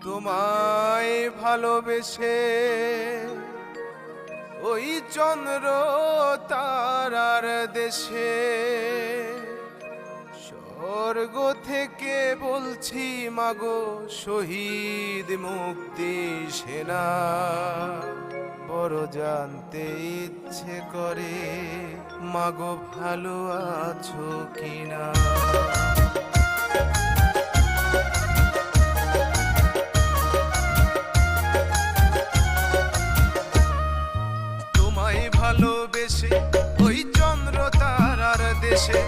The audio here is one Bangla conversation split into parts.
তোমায় ভালোবেসে ওই চন্দ্র তারার দেশে স্বর্গ থেকে বলছি মাগো শহীদ মুক্তি সেনা বড় জানতে ইচ্ছে করে মাগো ভালো আছো কিনা। ভালোবেসে ওই চন্দ্র তারার দেশে,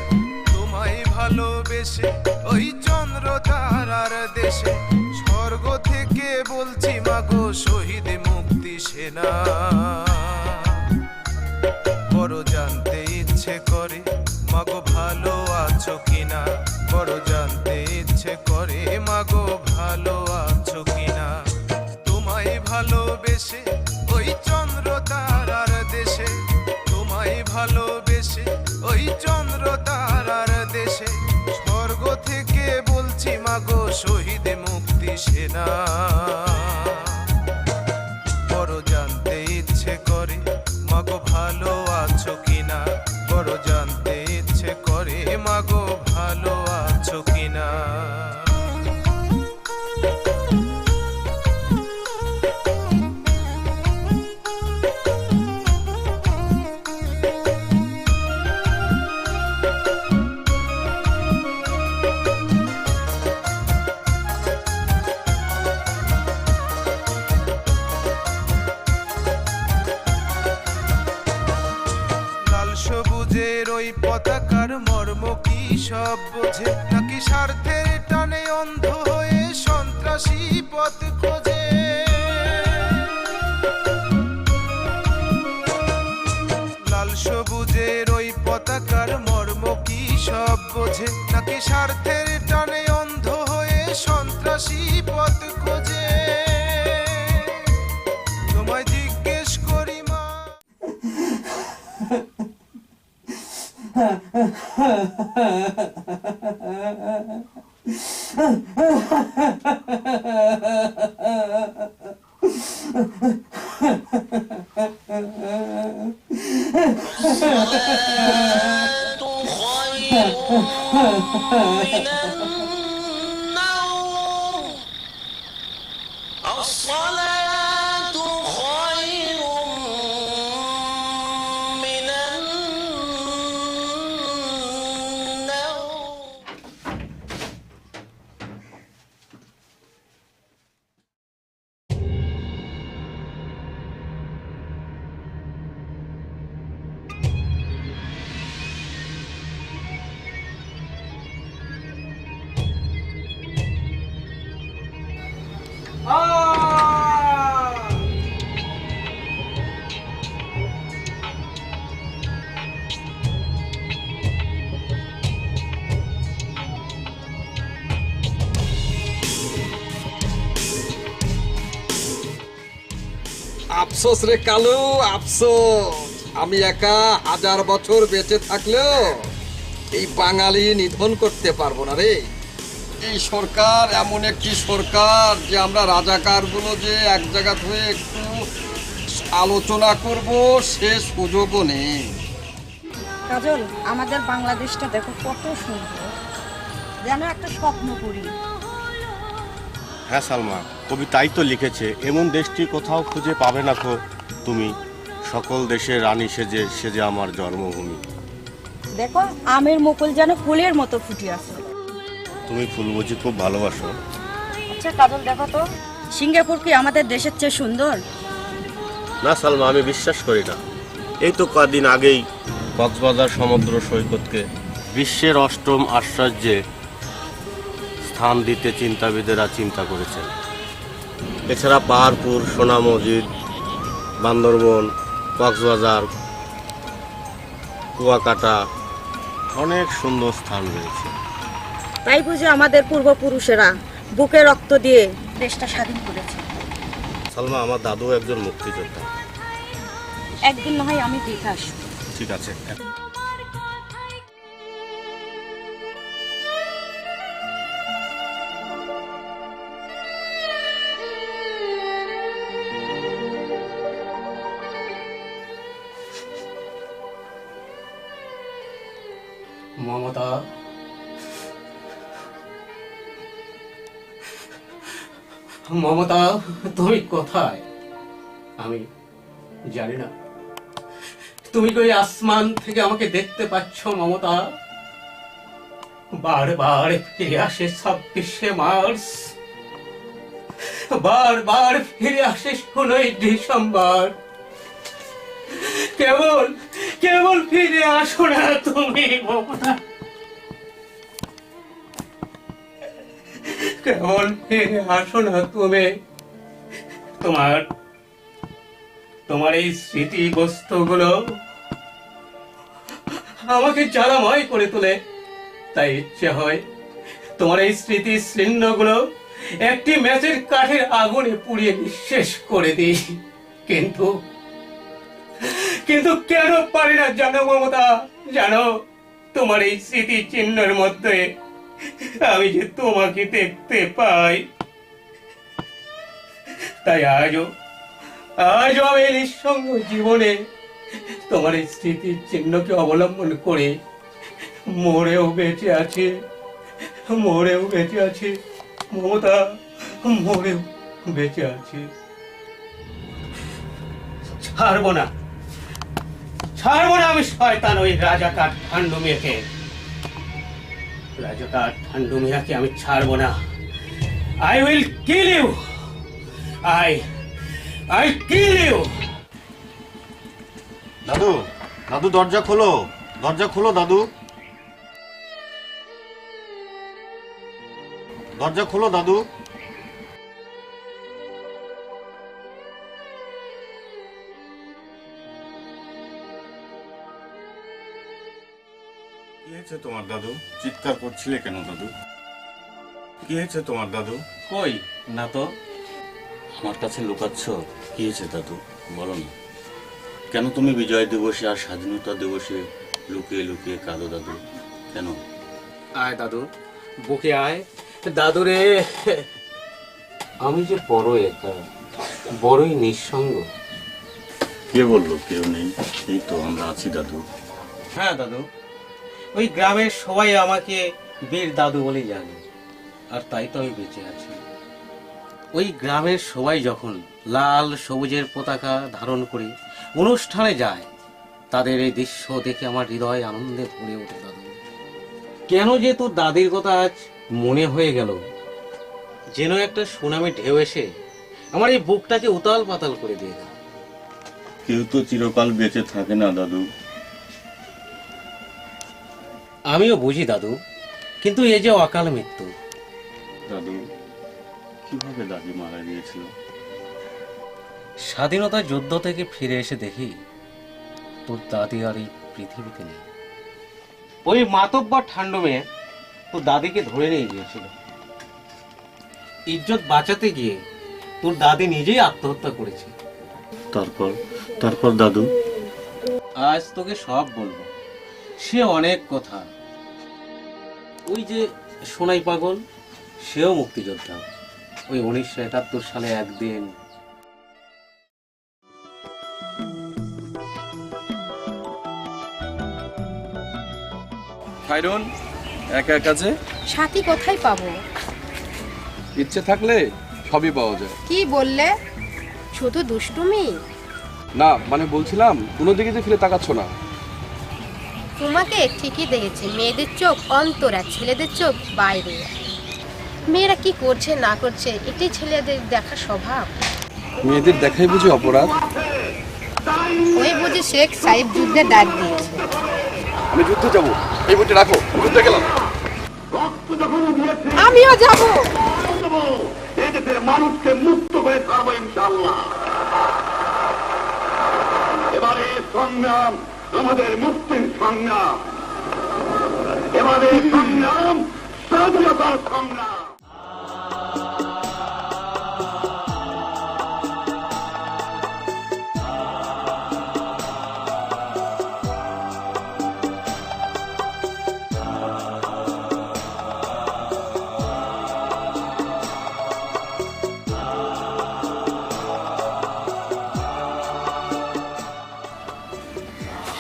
তোমায় ভালোবেসে ওই চন্দ্র তারার দেশে স্বর্গ থেকে বলছি মাগো শহীদ মুক্তি সেনা বড় জানতে ইচ্ছে করে মাগো ভালো আছো কিনা, বড় জানতে ইচ্ছে করে মাগো ভালো আছো কিনা। তোমায় ভালোবেসে ওই চন্দ্র তারার দেশে, তোমায় ভালোবেসে ওই চন্দ্র তারার দেশে স্বর্গ থেকে বলছি মাগো শহীদ মুক্তি সেনা বড় জানতে ইচ্ছে করে মাগো ভালো আছো কিনা, বড় জানতে ইচ্ছে করে মাগো ভালো আছো কিনা। সবুজের ওই পতাকার মর্ম কি সব বোঝে নাকি স্বার্থের টানে অন্ধ হয়ে সন্ত্রাসী পথ খোঁজে। লাল সবুজের ওই পতাকার মর্ম কি সব বোঝে নাকি স্বার্থের টানে অন্ধ হয়ে সন্ত্রাসী পথ খোঁজে। তোমায় জিজ্ঞেস করি মা আফসোস রে কালু, আফসোস। আমি একা 1000 বছর বেঁচে থাকলেও এই বাঙালি নিধন করতে পারবো না রে। এই সরকার এমন একটি সরকার যে আমরা রাজাকারগুলো যে এক জায়গা হয়ে একটু আলোচনা করব সে সুযোগও নেই। কাজল, আমাদের বাংলাদেশটা দেখো কত সুন্দর, যেন একটা স্বপ্ন করি। হ্যাঁ সালমা, কবি তাই তো লিখেছে, এমন দেশটি কোথাও খুঁজে পাবে না খো তুমি, সকল দেশের রানী সেজে সেজে আমার জন্মভূমি। দেখো আমের মুকুল যেন ফুলের মতো ফুটে আছে। তুমি ফুল বুঝি খুব ভালোবাসো? আচ্ছা কাজল, দেখো তো সিঙ্গাপুর কি আমাদের দেশের চেয়ে সুন্দর? না সালমা, আমি বিশ্বাস করি না। এই তো কদিন আগেই কক্সবাজার সমুদ্র সৈকতকে বিশ্বের 8ম আশ্চর্যে স্থান দিতে চিন্তাবিদেরা চিন্তা করেছেন। এছাড়া পাহাড়পুর, সোনা মসজিদ, বান্দরবন, কক্সবাজার, কুয়াকাটা অনেক সুন্দর স্থান রয়েছে। তাই বুঝি আমাদের পূর্বপুরুষেরা বুকে রক্ত দিয়ে দেশটা স্বাধীন করেছে। সালমা, আমার দাদু একজন মুক্তিযোদ্ধা। একদিন না হয় আমি দেখে আসবো। ঠিক আছে। মমতা, মমতা, তুমি কোথায়? আমি জানি না। তুমি কি ওই আসমান থেকে আমাকে দেখতে পাচ্ছ মমতা? বারবার ফিরে আসে 26শে মার্চ, বারবার ফিরে আসে 16ই ডিসেম্বর। কেবল কেবল ফিরে আসো না তুমি মমতা, কেবল ফিরে আসো না তুমি। তোমার এই স্মৃতি বস্তুগুলো আমাকে জ্বালাময় করে তোলে। তাই ইচ্ছে হয় তোমার এই স্মৃতি চিহ্নগুলো একটি ম্যাচের কাঠের আগুনে পুড়িয়ে নিঃশেষ করে দিই, কিন্তু কিন্তু কেন পারি না জানো মমতা? জানো, তোমার এই স্মৃতি চিহ্নের মধ্যে আমি যে তোমাকে দেখতে পাই। তাই আজও আমি এই নিঃসঙ্গ জীবনে তোমার এই স্মৃতির চিহ্নকে অবলম্বন করে মরেও বেঁচে আছি, মরেও বেঁচে আছি মমতা, মরেও বেঁচে আছি। ছাড়বো না, ছাড়বো না আমি শয়তান ওই রাজাকার ঠান্ডু মেয়েকে। রাজাকার ঠান্ডু মিয়াকে আমি ছাড়বো না। I will kill you. I kill you. দাদু, দাদু দরজা খোলো, দরজা খোলো দাদু, দরজা খোলো দাদু। কি হয়েছে তোমার দাদু? চিৎকার করছিলে কেন দাদু? কি হয়েছে তোমার দাদু? কই না তো। আমার কাছে লুকাচ্ছ? কি হয়েছে দাদু বলো না। কেন তুমি বিজয় দিবসে আর স্বাধীনতা দিবসে লুকিয়ে লুকিয়ে কাঁদো দাদু? কেন? আয় দাদু, বুকে আয় দাদু রে। আমি যে বড় একা, বড়ই নিঃসঙ্গ। কে বললো কেউ নেই? এই তো আমরা আছি দাদু। হ্যাঁ দাদু, ওই গ্রামের সবাই আমাকে বীর দাদু বলে জানে, আর তাই তো আমি বেঁচে আছি। ওই গ্রামের সবাই যখন লাল সবুজের পতাকা ধারণ করে অনুষ্ঠানে যায়, তাদের এই দৃশ্য দেখে আমার হৃদয় আনন্দে ভরে ওঠে দাদু। কেন যে তোর দাদির কথা আজ মনে হয়ে গেল, যেন একটা সুনামি ঢেউ এসে আমার এই বুকটাকে উতাল পাতাল করে দিয়ে গেল। কেউ তো চিরকাল বেঁচে থাকে না দাদু। আমিও বুঝি দাদু, কিন্তু এই যে অকাল মৃত্যু। দাদু, কিভাবে দাদি মারা গিয়েছিল? স্বাধীনতা যুদ্ধ থেকে ফিরে এসে দেখি তোর দাদি আর এই পৃথিবীতে নেই। ওই মাতব্বর ঠান্ডু মেয়ে তোর দাদিকে ধরে নিয়ে গিয়েছিল। ইজ্জত বাঁচাতে গিয়ে তোর দাদি নিজেই আত্মহত্যা করেছে। তারপর তারপর দাদু? আজ তোকে সব বলবো, সে অনেক কথা। ওই যে সোনাই পাগল, সেও মুক্তিযোদ্ধা। ওই 1971 সালে একদিন খায়রুন, একা একা যে? সাথী কোথায় পাবো? ইচ্ছে থাকলে সবই পাওয়া যায়। কি বললে? শুধু দুষ্টুমি? না, মানে বলছিলাম কোনো দিকে যে ফিরে তাকাচ্ছ না। তোমাকে ঠিকই দেখেছি, মেয়েদের চোখ অন্তরা, ছেলেদের চোখ বাইরে। মেয়েরা কি করছে না করছে এটাই ছেলেদের দেখা স্বভাব। মেয়েদের দেখাই বুঝি অপরাধ? ওই বুঝি শেখ সাহেব যুদ্ধে ডাক দিয়েছে। আমি যুদ্ধে যাবো, এই বইটা রাখো, যুদ্ধে গেলাম। আমিও যাব। এদেশের মানুষকে মুক্ত করে ছাড়বো ইনশাআল্লাহ। এবারে সংগ্রাম আমাদের মুক্তির সংগ্রাম, এবারে সংগ্রাম স্বাধীনতার সংগ্রাম।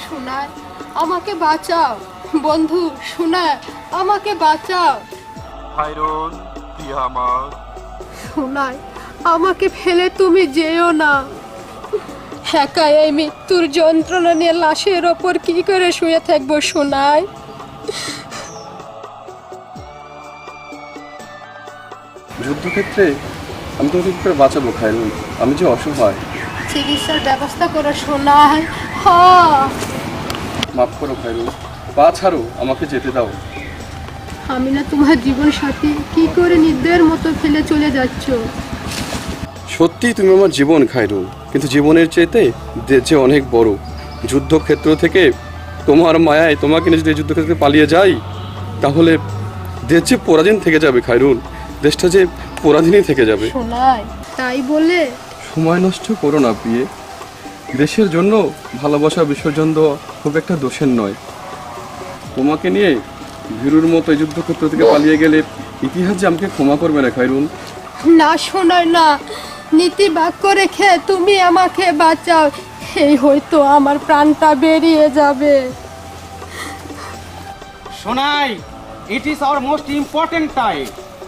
সোনাই, আমাকে বাঁচাও, বন্ধু শোনা, আমাকে বাঁচাও। খায়রুন প্রিয়া আমার, শোনাই, আমাকে ফেলে তুমি যেও না। একা এই মৃত্যুর যন্ত্রণা নিয়ে লাশের ওপর কি করে শুয়ে থাকবো শোনাই? যুদ্ধক্ষেত্রে আমি তোমাকে কি করে বাঁচাবো খায়রুন? আমি যে অসহায়। চিকিৎসার ব্যবস্থা করে শোনাই। মাফ করো খায়রুন, পা ছাড়ো, আমাকে যেতে দাও। আমি না তোমার জীবন সাথী, কি করে নির্দয়ের মতো ফেলে চলে যাচ্ছ? সত্যি তুমি আমার জীবন খায়রুন, কিন্তু জীবনের চাইতে দেশ যে অনেক বড়। যুদ্ধক্ষেত্র থেকে তোমার মায়ায় তোমাকে নিয়ে যদি এই যুদ্ধক্ষেত্রে পালিয়ে যাই, তাহলে দেশ যে পরাধীন থেকে যাবে খায়রুন, দেশটা যে পরাধীনই থেকে যাবে। শোনাই, তাই বলে সময় নষ্ট করো না প্রিয়ে। দেশের জন্য ভালোবাসা বিসর্জন দেওয়া খুব একটা দোষের নয়। তোমাকে নিয়ে ভীরুর মতো এই যুদ্ধক্ষেত্র থেকে পালিয়ে গেলে ইতিহাস যে আমাকে ক্ষমা করবে না খায়রুন। না শোনাই না, নীতি বাক্য রেখে তুমি আমাকে বাঁচাও, এই হয়তো আমার প্রাণটা বেরিয়ে যাবে। Sonai, it is our most important time.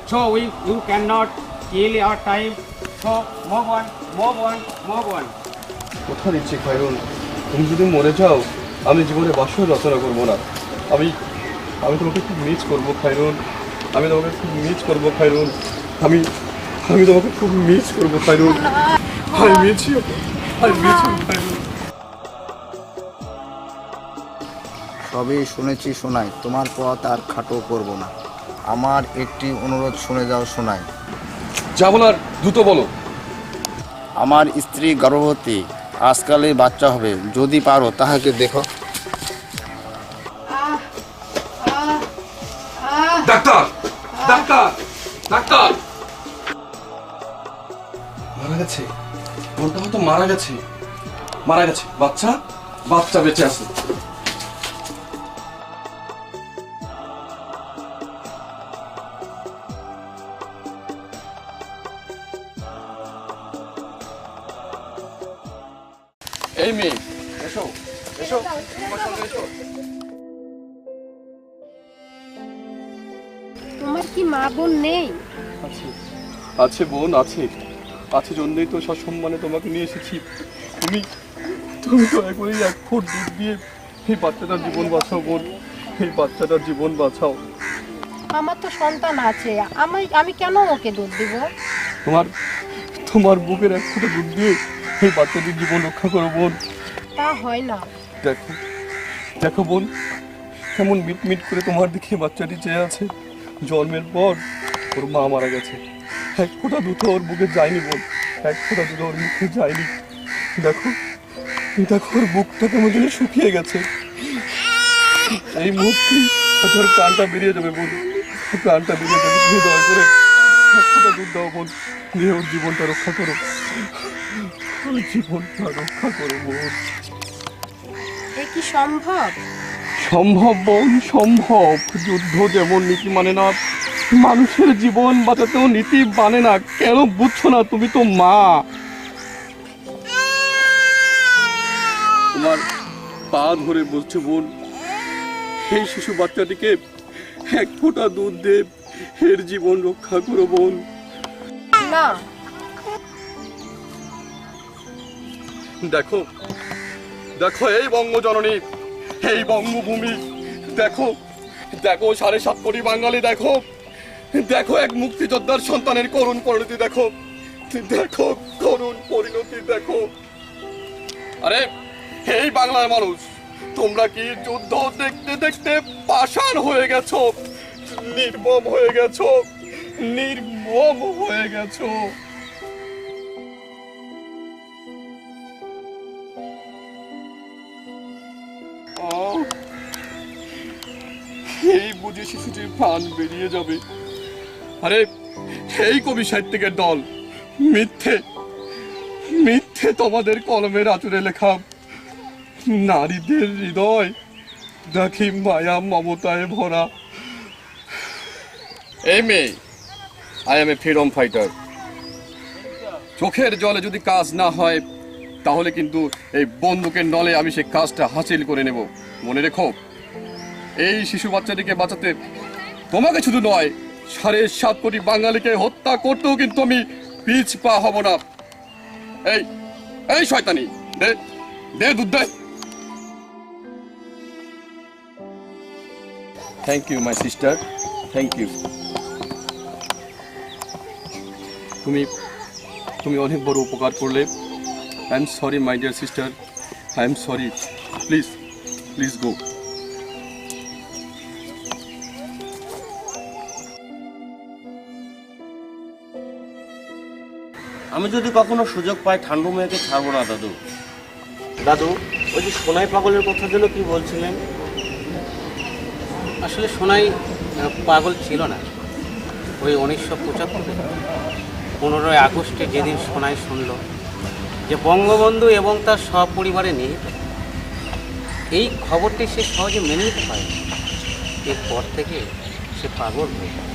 So you cannot kill our time. So move on, move on, move on. কোথার ইচ্ছে খায়রুন, তুমি যদি মরে যাও আমি জীবনে বাসর রচনা করবো না। আমি আমি তোমাকে খুব মিস করবো খায়রুন, আমি তোমাকে খুব মিস করবো খায়রুন, আমি আমি তোমাকে খুব মিস করবো Khairun. I miss you, I miss you Khairun. সবই শুনেছি শোনাই, তোমার পথ আর খাটো করব না। আমার একটি অনুরোধ শুনে যাও শোনাই। যা বলার দ্রুত বলো। আমার স্ত্রী গর্ভবতী, আজকালই বাচ্চা হবে, যদি পারো তাহাকে দেখো। Doctor, doctor, doctor! মারা গেছে, বোনটা হয়তো মারা গেছে, মারা গেছে। বাচ্চা, বাচ্চা বেঁচে আছে। এই মেয়ে, এসো, এসো, আমার সঙ্গে এসো। তোমার কি মা বোন নেই? আছে, আছে বোন, আছে, আছে জন্যই তো সসম্মানে তোমাকে নিয়ে এসেছি। তুমি তুমি দয়া করে এক ফুট দুধ দিয়ে এই বাচ্চাটার জীবন বাঁচাও বোন, এই বাচ্চাটার জীবন বাঁচাও। আমার তো সন্তান আছে, আমি কেন ওকে দুধ দিব? তোমার তোমার বুকের এক ফোঁটা দুধ দিয়ে এই বাচ্চাটির জীবন রক্ষা করো বোন। তা হয় না। দেখো, দেখো বোন, কেমন মিটমিট করে তোমার দিকে বাচ্চাটি চেয়ে আছে। জন্মের পর ওর মা মারা গেছে, এক ফোঁটা দুধ ওর বুকে যায়নি বোন, এক ফোঁটা দুধ ওর মুখে যায়নি। দেখো, দেখো ওর বুকটা কেমন যেন শুকিয়ে গেছে। এই মুহূর্তে তোর প্রাণটা বেরিয়ে যাবে বোন, প্রাণটা বেরিয়ে যাবে। তুমি দয়া করে এক ফোঁটা দুধ দাও বোন, দিয়ে ওর জীবনটা রক্ষা করো, ওর জীবনটা রক্ষা করো বোন। এ কি সম্ভব? সম্ভব বোন, সম্ভব। যুদ্ধ যেমন নীতি মানে না, মানুষের জীবন বাঁচাতেও নীতি মানে না। কেন বুঝছো না? তুমি তো মা। তোমার পা ধরে বলছো বোন, এই শিশু বাচ্চাটিকে এক ফোঁটা দুধ দে, এর জীবন রক্ষা করো বোন। না। দেখো, দেখো এই বঙ্গজননী, এই বঙ্গভূমি, দেখো, দেখো 7.5 কোটি বাঙালি, দেখো, দেখো এক মুক্তিযোদ্ধার সন্তানের করুণ পরিণতি, দেখো, দেখো করুণ পরিণতি, দেখো। আরে এই বাংলার মানুষ, তোমরা কি যুদ্ধ দেখতে দেখতে পাষাণ হয়ে গেছো, নির্মম হয়ে গেছো, নির্মম হয়ে গেছো। এই বুঝে শিশুটির প্রাণ বেরিয়ে যাবে। আরে এই কবি সাহিত্যিকের দল, মিথ্যে, মিথ্যে তোমাদের কলমের আঁচড়ে লেখা। নারীদের হৃদয় দেখি মায়া মমতায় ভরা। এই মেয়ে, I M A freedom fighter. চোখের জলে যদি কাজ না হয়, তাহলে কিন্তু এই বন্দুকের নলে আমি সেই কাজটা হাসিল করে নেব, মনে রেখো। এই শিশু বাচ্চাটিকে বাঁচাতে তোমাকে শুধু নয়, 7.5 কোটি বাঙালিকে হত্যা করতেও কিন্তু আমি পিছ পা হব না। এই এই শয়তানি, দে দে দুধ দে। Thank you my sister, thank you. তুমি অনেক বড় উপকার করলে। I am sorry my dear sister, I am sorry. Please please go. আমি যদি কখনো সুযোগ পাই ঠান্ডু মেয়েকে ছাড়বো না দাদু। দাদু, ওই যে সোনাই পাগলের কথা যেন কি বলছিলেন? আসলে সোনাই পাগল ছিল না। ওই 1975 15ই আগস্টে যেদিন সোনাই শুনল যে বঙ্গবন্ধু এবং তার সপরিবারে নিহত, এই খবরটি সে সহজে মেনে নিতে পারে। এরপর থেকে সে পাগল হয়ে যায়।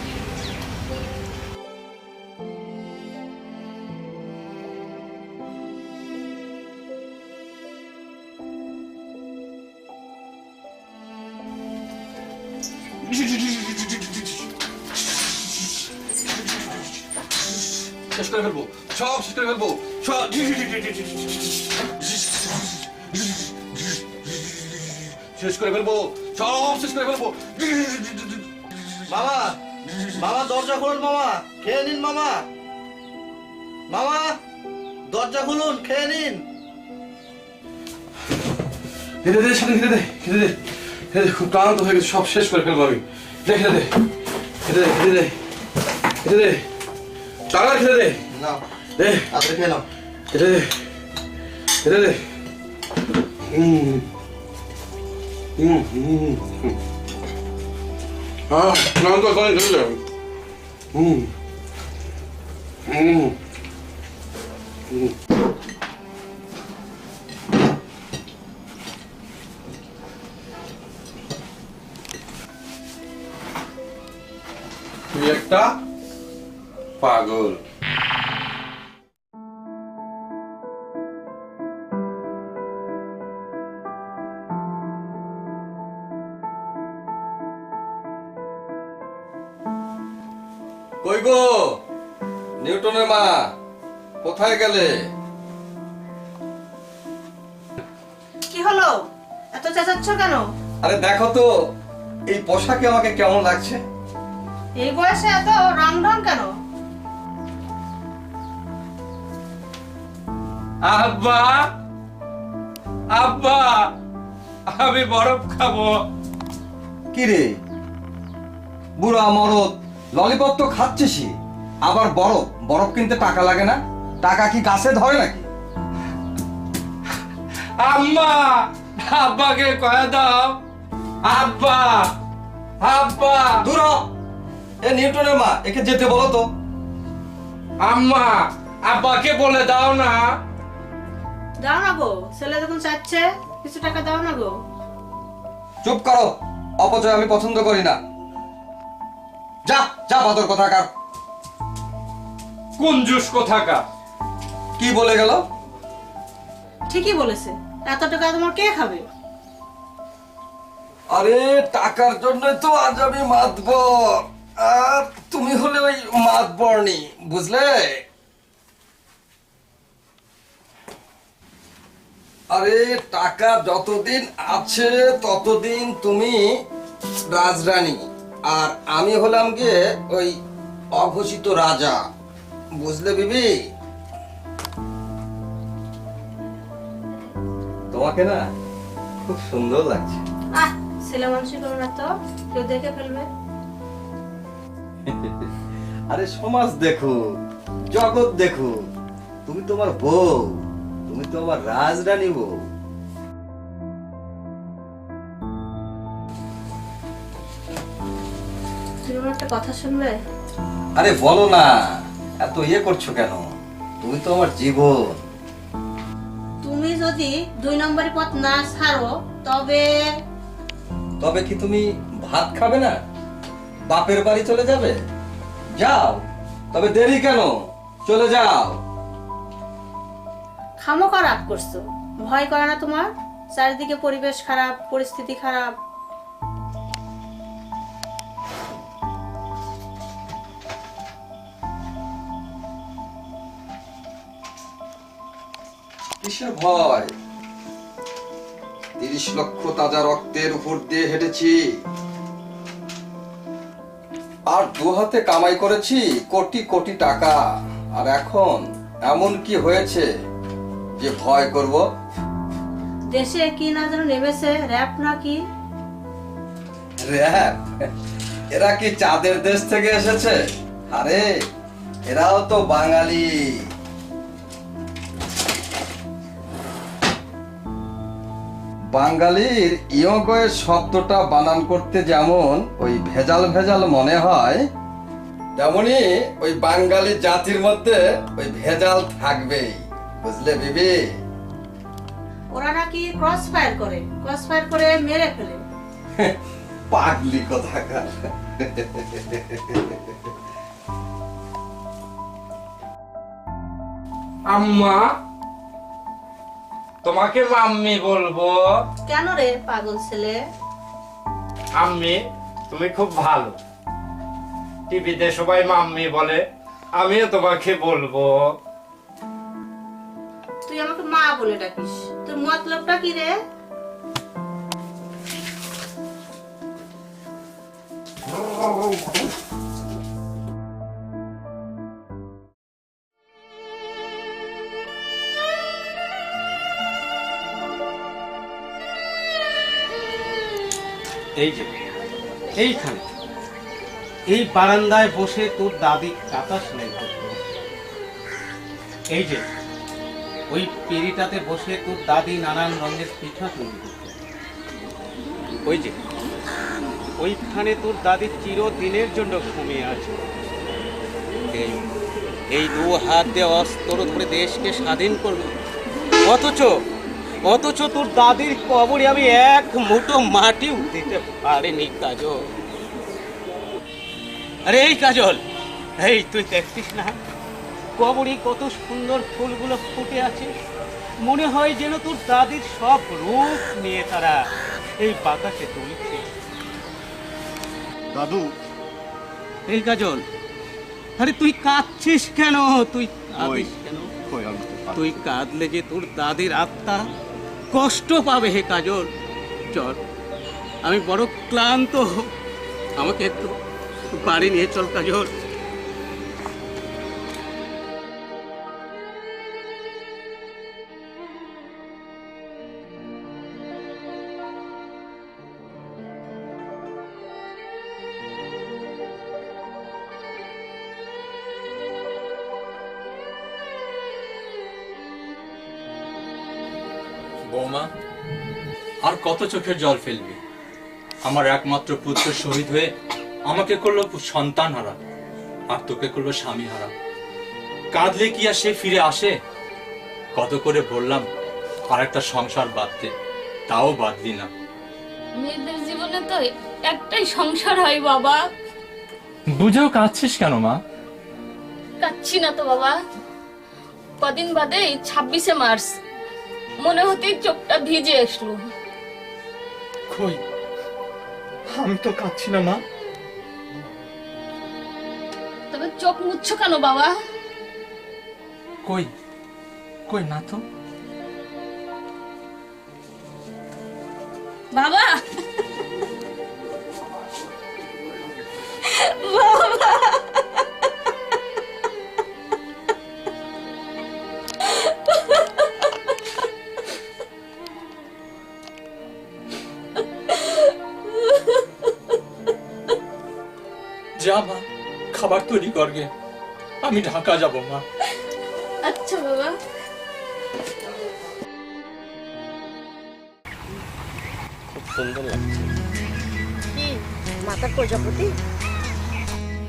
শেষ করে ফেলবো, সব শেষ করে ফেলবো, সব শেষ করে ফেলবো, সব শেষ করে ফেলবো। মামা, মামা দরজা খুলুন মামা, খেয়ে নিন মামা। মামা দরজা খুলুন, খেয়ে নিন। খেতে দে, সাথে খেতে দে, খেতে দে, খেতে দে, খুব ক্লান্ত হয়ে গেছে, সব শেষ করে ফেলবো আমি। দে খেতে দে, খেতে দে, খেতে দে, খেতে দে, টাকা খেতে দে, নাও দে, তাড়াতাড়ি খেয়ে নাও। খেতে দে, খেতে দে। হ্যাঁ, ক্লান্ত করে খেতে দে। তুই একটা পাগল। কই গো নিউটনের মা, কোথায় গেলে? কি হলো, এত চেঁচাচ্ছ কেন? আরে দেখো তো এই পোশাকে আমাকে কেমন লাগছে। এই বয়সে এত রং ঢং কেন? আব্বা, আব্বা, আমি বরফ খাবো। কি রে বুড়া মরদ, ললিপপ তো খাচ্ছিসই, আবার বরফ? বরফ কিনতে টাকা লাগে না? টাকা কি গাছে ধরে নাকি? আম্মা, আব্বাকে কয়ে দাও। আব্বা, আব্বা। দূর হ। এ নিউটনের মা, একে যেতে বলো তো। আম্মা, আব্বাকে বলে দাও না। দাও না গো, ছেলে যখন চাচ্ছে কিছু টাকা দাও না গো। চুপ করো, অপচয় আমি পছন্দ করি না। যা যা বাদর কোথাকার। কুঞ্জুস কোথাকার। কি বলে গেল? ঠিকই বলেছে, এত টাকা তোমার কে খাবে? আরে টাকার জন্য তো আজ আমি মাতবর, আর তুমি হলে ওই মাতবরনি, বুঝলে? আরে টাকা যতদিন আছে ততদিন তুমি রাজরানী, আর আমি হলাম গিয়ে ওই অঘোষিত রাজা, বুঝলে বিবি? তোমাকে না খুব সুন্দর লাগছে। আহ, ছেলে মানুষই করো না তো, কেউ দেখে ফেলবে। আরে সমাজ দেখো, জগৎ দেখো, তুমি তোমার বউ, তুমি তো আমার রাজরানী বউ। তুমি আমার একটা কথা শুনবে? আরে বলো না, এত ইয়ে করছো কেন? তুমি তো আমার জীবন। তুমি যদি 2 নম্বরী পথ না ছাড়ো তবে তবে কি তুমি ভাত খাবে না? বাপের বাড়ি চলে যাবে? যাও, তবে দেরি কেন, চলে যাও। খামোকা রাগ করছো, ভয় করে না তোমার? চারিদিকে পরিবেশ খারাপ, পরিস্থিতি খারাপ। কিসের ভয়? 30 লক্ষ তাজা রক্তের উপর দিয়ে হেঁটেছি, আর 2 হাতে কামাই করেছি কোটি কোটি টাকা। আর এখন এমন কি হয়েছে যে ভয় করব? দেশে কি না যেন নেমেছে, র‍্যাপ নাকি? র‍্যাপ? এরা কি চাঁদের দেশ থেকে এসেছে? আরে এরাও তো বাঙালি। বাঙালির ইয়গয়ের শব্দটা বানান করতে যেমন ওই ভেজাল ভেজাল মনে হয়, তেমনি ওই বাঙালি জাতির মধ্যে ওই ভেজাল থাকবেই, বুঝলে বিবি? ওরা নাকি ক্রস ফায়ার করে মেরে ফেলে। পাগলি কোথাকার। আম্মা, তোমাকে মাম্মি বলবো। কেন রে পাগল ছেলে? আম্মি, তুমি খুব ভালো। টিভিতে সবাই মাম্মি বলে, আমিও তোমাকে বলবো। তুই আমাকে মা বলে ডাকিস, তোর মতলবটা কি রে? এই যে এইখানে এই বারান্দায় বসে তোর দাদি কাঁথা সেলাই করতো। এই যে ওই পিঁড়িটাতে বসে তোর দাদি নানান রঙের পিঠা তৈরি করতো। ওই যে ওইখানে তোর দাদি চিরদিনের জন্য ঘুমিয়ে আছে। এই 2 হাত দিয়ে অস্ত্র ধরে দেশকে স্বাধীন করবে, অথচ তোর দাদির কবরে আমি 1 মুঠো মাটিও দিতে পারিনি কাজল। আরে এই কাজল, এই তুই দেখছিস না কবরে কত সুন্দর ফুলগুলো ফুটে আছে? মনে হয় যেন তোর দাদির সব রূপ নিয়ে তারা এই বাতাসে দুলছে। দাদু, এই কাজল, আরে তুই কাঁদছিস কেন? তুই কাঁদিস কেন? তুই কাঁদলে যে তোর দাদির আত্মা কষ্ট পাবে। হে কাজল, চল, আমি বড় ক্লান্ত, আমাকে একটু বাড়ি নিয়ে চল কাজল। বৌমা, আর কত চোখের জল ফেলবে? আমার একমাত্র পুত্র শহীদ হয়ে আমাকে করলো সন্তান হারা, আর তোকে করলো স্বামী হারা। কাঁদলে কি আর সে ফিরে আসে? কত করে বললাম আর একটা সংসার বাঁধতে, তাও বাঁধলি না। মেয়েদের জীবনে তো একটাই সংসার হয় বাবা। বুঝেও কাঁদছিস কেন মা? কাচ্ছি না তো বাবা, কদিন বাদে 26শে মার্চ মনে হতেই চোখটা ভিজে আসলো। কই, আমি তো কাঁদছি না মা। তবে চোখ মুছছো কেন বাবা? কই কই না তো। বাবা, যা মা, খাবার তৈরি করগে, আমি ঢাকা যাব মা। আচ্ছা বাবা। খুব সুন্দর লাগছে। কি মাথার প্রজাপতি?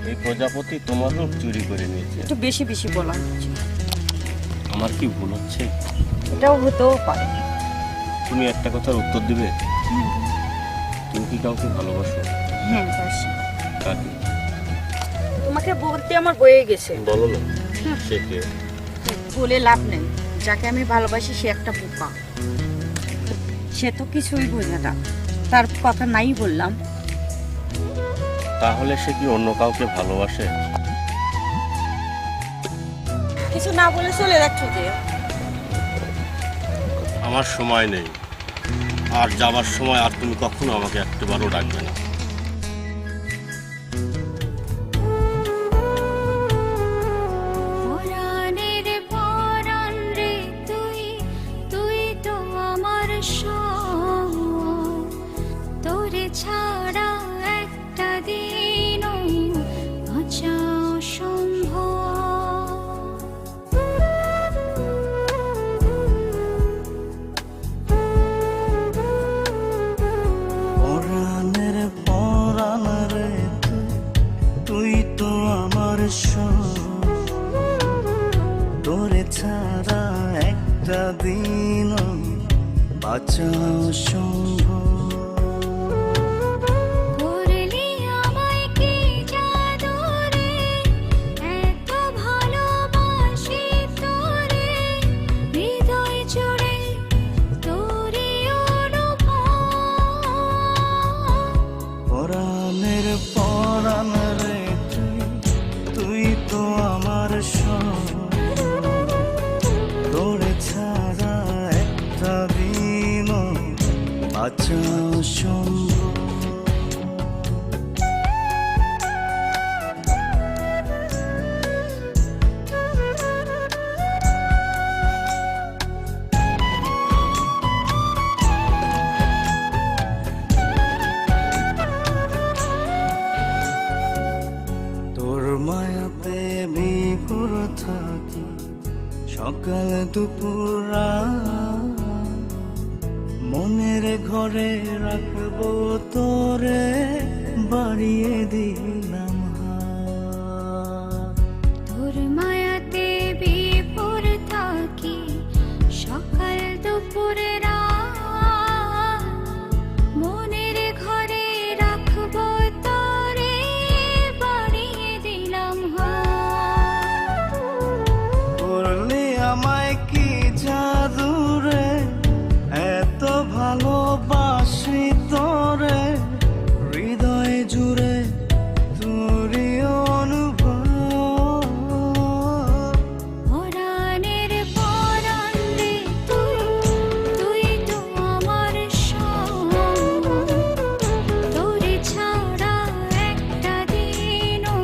এই প্রজাপতি তোমার রূপ চুরি করে নিয়েছে। একটু বেশি বেশি বলা হচ্ছে। আমার কি ভুল হচ্ছে? এটাও হতেও পারে। তুমি একটা কথার উত্তর দিবে? তুমি কি কাউকে ভালোবাসো? হ্যাঁ বাসি। কাকে? তোমাকে বলতে আমার বয়ে গেছে। বলো না। সে কে? বলে লাভ নেই, যাকে আমি ভালোবাসি সে একটা বোকা। সে তো কিছুই বোঝে না, তার কথা নাই বললাম। তাহলে সে কি অন্য কাউকে ভালোবাসে? কিছু না বলে চলে যাচ্ছ যে? আমার সময় নেই, আর যাবার সময় আর তুমি কখনো আমাকে একটাবারও ডাকবে না। ছাড়া একটা দিনও বাঁচা পরাণের পরাণ রে তুই তো আমার তোরে ছাড়া একটা দিনও বাঁচা সম্ভব। পরাণের পরাণ রে তুই তো আমার তোরে ছাড়া একটা দিনও বাঁচা সম্ভব। মায়াতে বিভোর থাকি সকাল দুপুর মনের ঘরে রাখবো তোরে বাড়িয়ে দিলাম তোর মায়াতে বিভোর থাকি সকাল দুপুরে মনের ঘরে রাখবো তোরে বাড়িয়ে দিলাম করলে আমায় কি জাদু রে এত ভালোবাসি তোরে হৃদয় জুড়ে তোরই অনুভব। পরাণের পরাণ রে তুই তো আমার তোরে ছাড়া একটা দিনও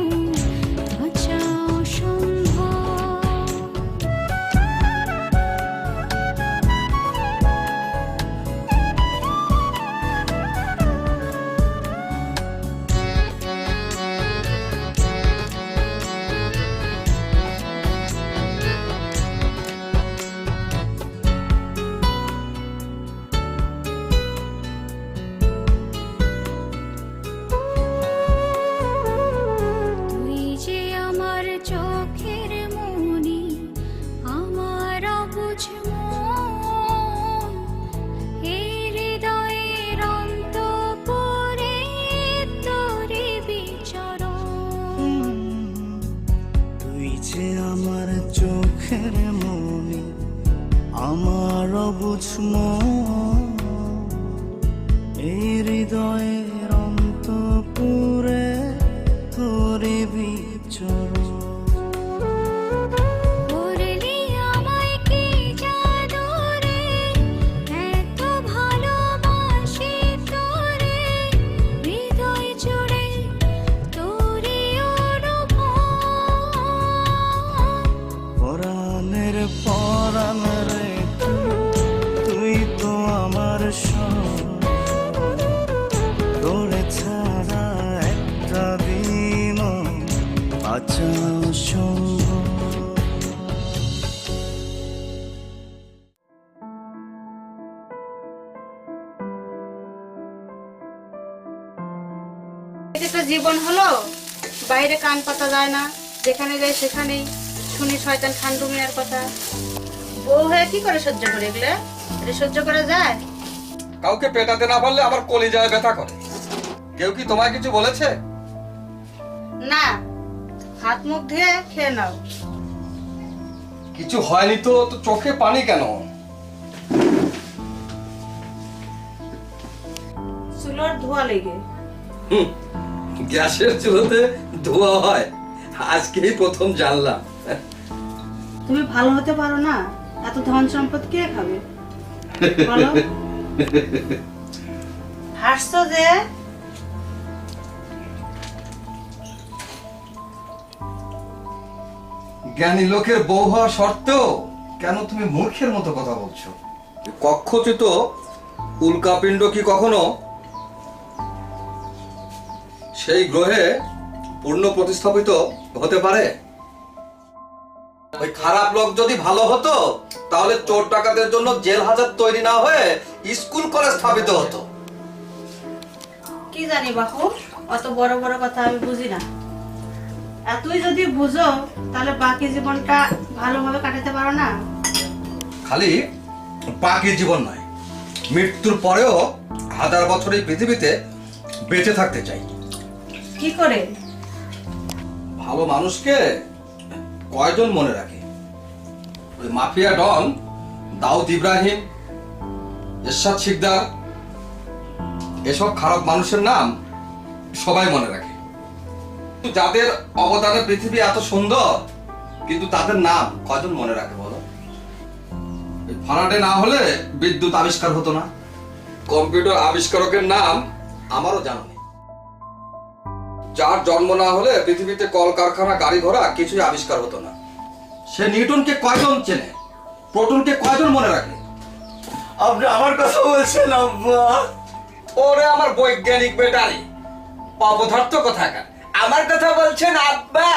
বাঁচা সম্ভব। তুই যে আমার চোখের মনি আমার অবুঝ মন এই হৃদয়ের অন্তঃপুরে তোরে বিচরণ। তুই যে আমার চোখের মনি আমার অবুঝ মন এই হৃদয়ের অন্তঃপুরে তোরে বিচরণ। করলি আমায় কি জাদু রে এত ভালোবাসি তোরে হৃদয় জুড়ে তোরই অনুভব। পরাণের পরাণ রে তুই তো আমার তোরে ছাড়া একটা দিনও বাঁচা সম্ভব। এটা জীবন হলো, বাইরে কান পাতা যায় না, যেখানে যায় সেখানেই শুনি শয়তান খান্ডু মিয়ার কথা। বউ হয়ে কি করে সহ্য করে এগুলো? এটা সহ্য করা যায়? কাউকে পেটাতে না পারলে আমার কলিজায় ব্যথা করে। কেউ কি তোমায় কিছু বলেছে? না, হাত মুখ ধুয়ে খেয়ে নাও। কিছু হয়নি তো চোখে পানি কেন? চুলোর ধোয়া লেগে। গ্যাসের চুলোতে ধোয়া হয়, আজকেই প্রথম জানলাম। তুমি ভালো হতে পারো না, এত ধন সম্পদ কে খাবে? বলো হাসছো যে? জ্ঞানী লোকের বউ হওয়া সত্ত্বেও কেন তুমি মূর্খের মতো কথা বলছো? কক্ষচ্যুত উল্কাপিণ্ড কি কখনো সেই গ্রহে পূর্ণ প্রতিস্থাপিত হতে পারে? ওই খারাপ লোক যদি ভালো হতো তাহলে চোর ডাকাতের জন্য জেল হাজত তৈরি না হয়ে স্কুল কলেজ স্থাপিত হতো। কি জানি বাপু, অত বড় বড় কথা আমি বুঝি না। আর তুই যদি বুঝো তাহলে বাকি জীবনটা ভালোভাবে কাটাতে পারো না? খালি বাকি জীবন নয়, মৃত্যুর পরেও 1000 বছর এই পৃথিবীতে বেঁচে থাকতে চাই। কি করে? ভালো মানুষকে কয়জন মনে রাখে? ওই মাফিয়া ডন দাউদ ইব্রাহিম, এরশাদ শিকদার, এসব খারাপ মানুষের নাম সবাই মনে রাখে। যাদের অবদানে পৃথিবী এত সুন্দর, কিন্তু তাদের নাম কয়জন মনে রাখে বলো? ফারাডে না হলে বিদ্যুৎ আবিষ্কার হতো না। কম্পিউটার আবিষ্কারকের নাম আমারও জানা নেই। যার জন্ম না হলে পৃথিবীতে কলকারখানা, গাড়ি ঘোড়া কিছুই আবিষ্কার হতো না। সে নিউটনকে কয়জন চেনে? প্রোটনকে কয়জন মনে রাখে? আপনি আমার কথা বলছেন আব্বা? ওরে আমার বৈজ্ঞানিক বেটারি, অপদার্থ কোথাকার, আমার কথা বলছেন আব্বা?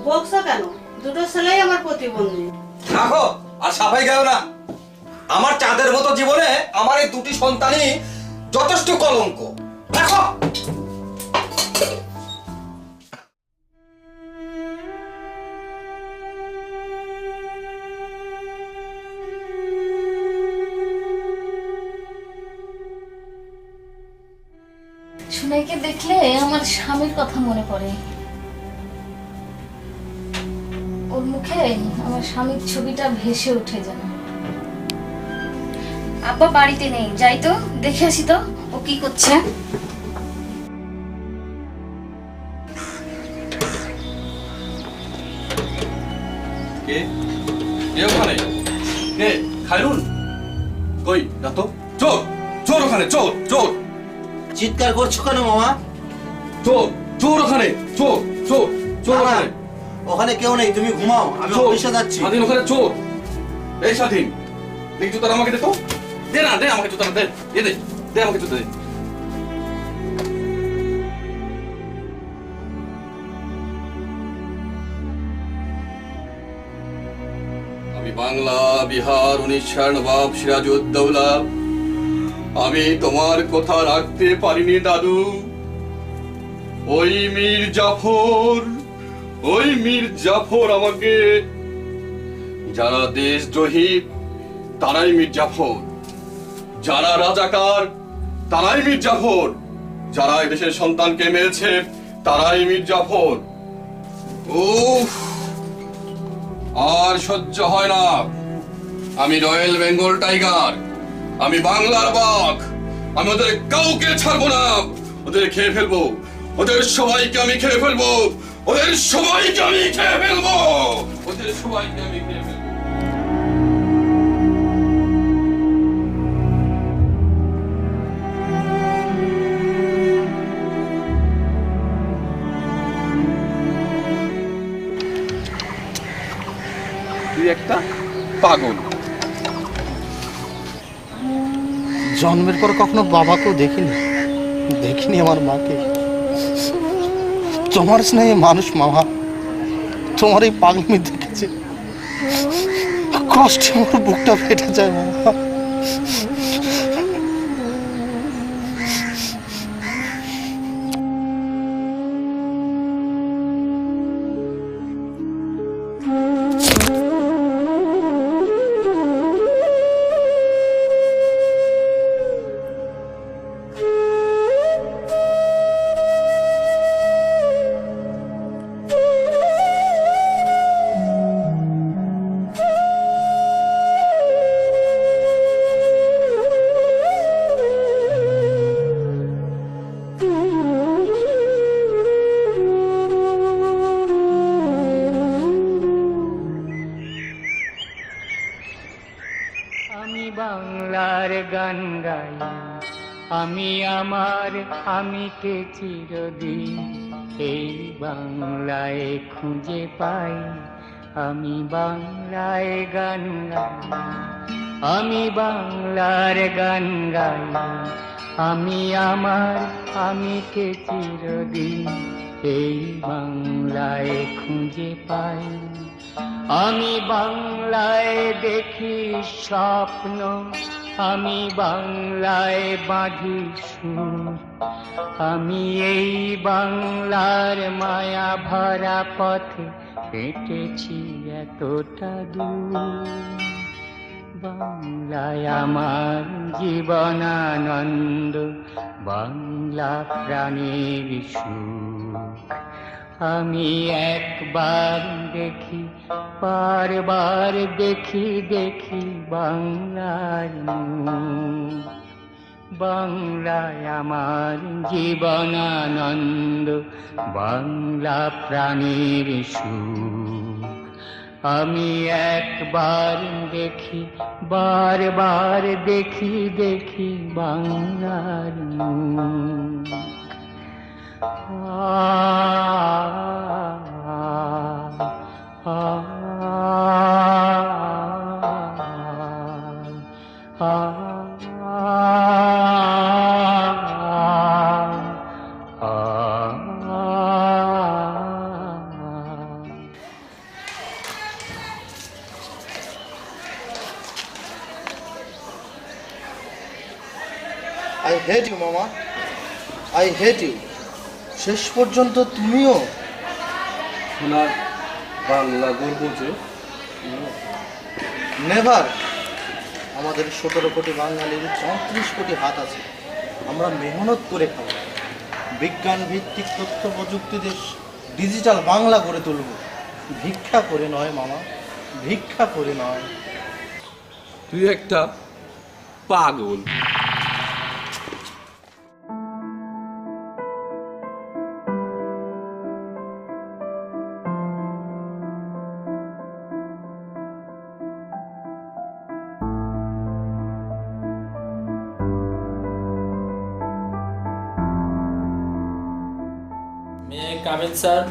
বকছো কেন? দুটো ছেলেই আমার প্রতিবন্ধী। রাখো আর সাফাই গাও না। আমার চাঁদের মতো জীবনে আমার এই দুটি সন্তানই যথেষ্ট কলঙ্ক। রাখো। সুনাইকে দেখলে আমার স্বামীর কথা মনে পড়ে। ওর মুখে আমার স্বামীর ছবিটা ভেসে ওঠে যেন। আব্বা বাড়িতে নেই, যাই তো দেখে আসি তো ও কি করছে। কে কে ওখানে? কে? খায়রুল? কই না তো। চোর চোর ওখানে, চোর চোর। চিৎকার করছো কেন মামা? চোর চোর ওখানে, চোর চোর চোর ওখানে। ওখানে কেউ নেই, তুমি ঘুমাও, আমি অফিসে যাচ্ছি। স্বাধীন ওখানে চোর। এই স্বাধীন, এই জুতাটা আমাকে দে তো। দে না, দে আমাকে জুতাটা, দে দে দে, দে আমাকে জুতা দে। আমি বাংলা, বিহার, 19 নবাব সিরাজউদ্দৌলা। আমি তোমার কথা রাখতে পারিনি দাদু। ওই মীর জাফর আমাকে, যারা দেশদ্রোহী তারাই মীর জাফর, যারা রাজাকার তারাই মীর জাফর, যারা এদেশের সন্তানকে মেরেছে তারাই মীর জাফর। উফ, আর সহ্য হয় না। আমি রয়্যাল বেঙ্গল টাইগার, আমি বাংলার বাঘ। আমি ওদের কাউকে ছাড়বো না, ওদের খেয়ে ফেলবো, ওদের সবাইকে আমি খেয়ে ফেলবো, ওদের সবাইকে আমি খেয়ে ফেলবো, ওদের সবাইকে আমি খেয়ে ফেলবো। তুই একটা পাগল। জন্মের পর কখনো বাবাকেও দেখিনি আমার মাকে। তোমার স্নেহে মানুষ মামা, তোমার এই পাগলামি দেখেছে কষ্টে আমার বুকটা ফেটে যায় মামা। আমি আমার আমিকে চিরদিন এই বাংলায় খুঁজে পাই। আমি বাংলায় গান গাই, আমি বাংলার গান গাই। আমি আমার আমিকে চিরদিন এই বাংলায় খুঁজে পাই। আমি বাংলায় দেখি স্বপ্ন, আমি বাংলায় বাঁধি সুর। আমি এই বাংলার মায়া ভরা পথে হেঁটেছি এতটা দূর। বাংলায় আমার জীবনানন্দ, বাংলা প্রাণের সুখ। আমি একবার দেখি, বারবার দেখি দেখি বাংলার মুখ। বাংলায় আমার জীবনানন্দ, বাংলা প্রাণের সুখ। আমি একবার দেখি, বারবার দেখি দেখি বাংলার মুখ। আই হেট ইউ মামা, আই হেট ইউ। শেষ পর্যন্ত তুমিও ওনার বাংলা গর্ব যে নেভার। আমাদের 17 কোটি বাঙালির 34 কোটি হাত আছে। আমরা মেহনত করে খাবো, বিজ্ঞান ভিত্তিক তথ্য প্রযুক্তি দেশ, ডিজিটাল বাংলা গড়ে তুলব। ভিক্ষা করে নয় মামা, ভিক্ষা করে নয়। তুই একটা পাগল। Come in, sir.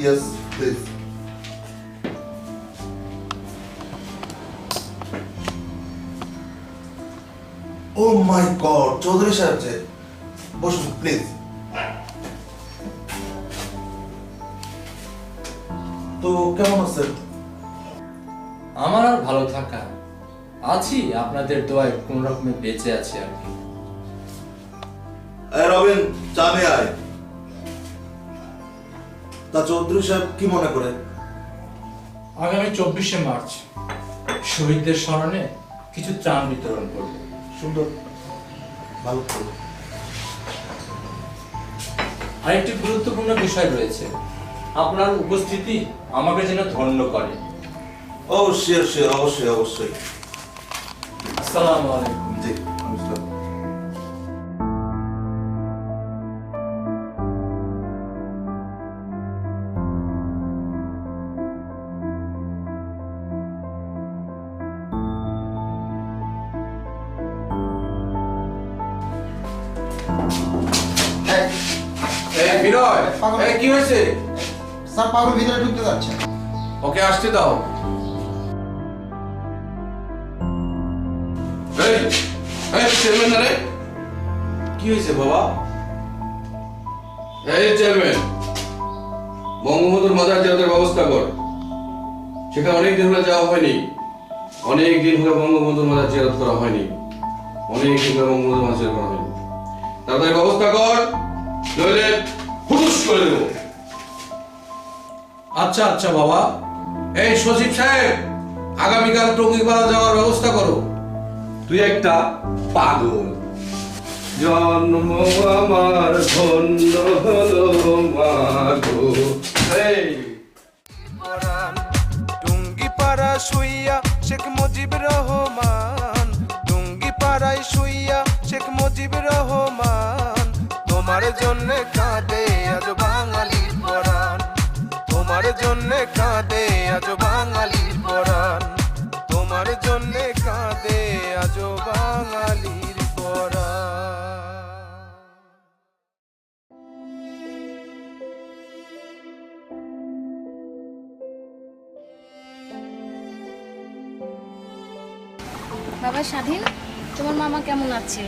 Yes, please. Oh my God, Chowdhury সাহেব যে, বসুন প্লিজ। তো কেমন আছেন? আমার আর ভালো থাকা, আছি আপনাদের দোয়ায় কোন রকমে বেঁচে আছি আর কি। রবিন, চা নিয়ে আয়। তা চৌধুরী সাহেব কি মনে করে? আগামী 24শে মার্চ শহীদদের স্মরণে কিছু ত্রাণ বিতরণ করব। সুন্দর, ভালো। আরেকটি গুরুত্বপূর্ণ বিষয় রয়েছে, আপনার উপস্থিতি আমাকে যেন ধন্য করে। ও শিওর শিওর, অবশ্যই অবশ্যই। আসসালামু আলাইকুম। জি, নমস্কার। কি হয়েছে? স্যার পাগল ভিতরে ঢুকতে যাচ্ছে। ওকে আসতে দাও। চেয়ারম্যান না রে? কি হয়েছে বাবা? এই চেয়ারম্যান, বঙ্গবন্ধুর মাজার জিয়ারতের ব্যবস্থা কর। সেখানে অনেকদিন হলে যাওয়া হয়নি, অনেকদিন হলে বঙ্গবন্ধুর মাজার জিয়ারত করা হয়নি, অনেকদিন হলে বঙ্গবন্ধুর মাজার জিয়ারত করা হয়নি। তাড়াতাড়ি ব্যবস্থা কর, নইলে হুটুস করে দেবো। আচ্ছা আচ্ছা বাবা। এই সচিব সাহেব, আগামীকাল টঙ্গিপাড়া যাওয়ার ব্যবস্থা করো। তুই একটা পাগল। জন্ম আমার ধন্য হলো মাগো। টুঙ্গিপাড়া শুইয়া শেখ মুজিব রহমান, টুঙ্গিপাড়ায় শুইয়া শেখ মুজিব রহমান। তোমার জন্য কাঁদে আজ বাঙালির পরাণ, তোমার জন্য কাঁদে আজ বাঙালির পরাণ, তোমার জন্য কাঁদে আজ বাঙালির পরাণ। বাবা স্বাধীন, তোমার মামা কেমন আছে?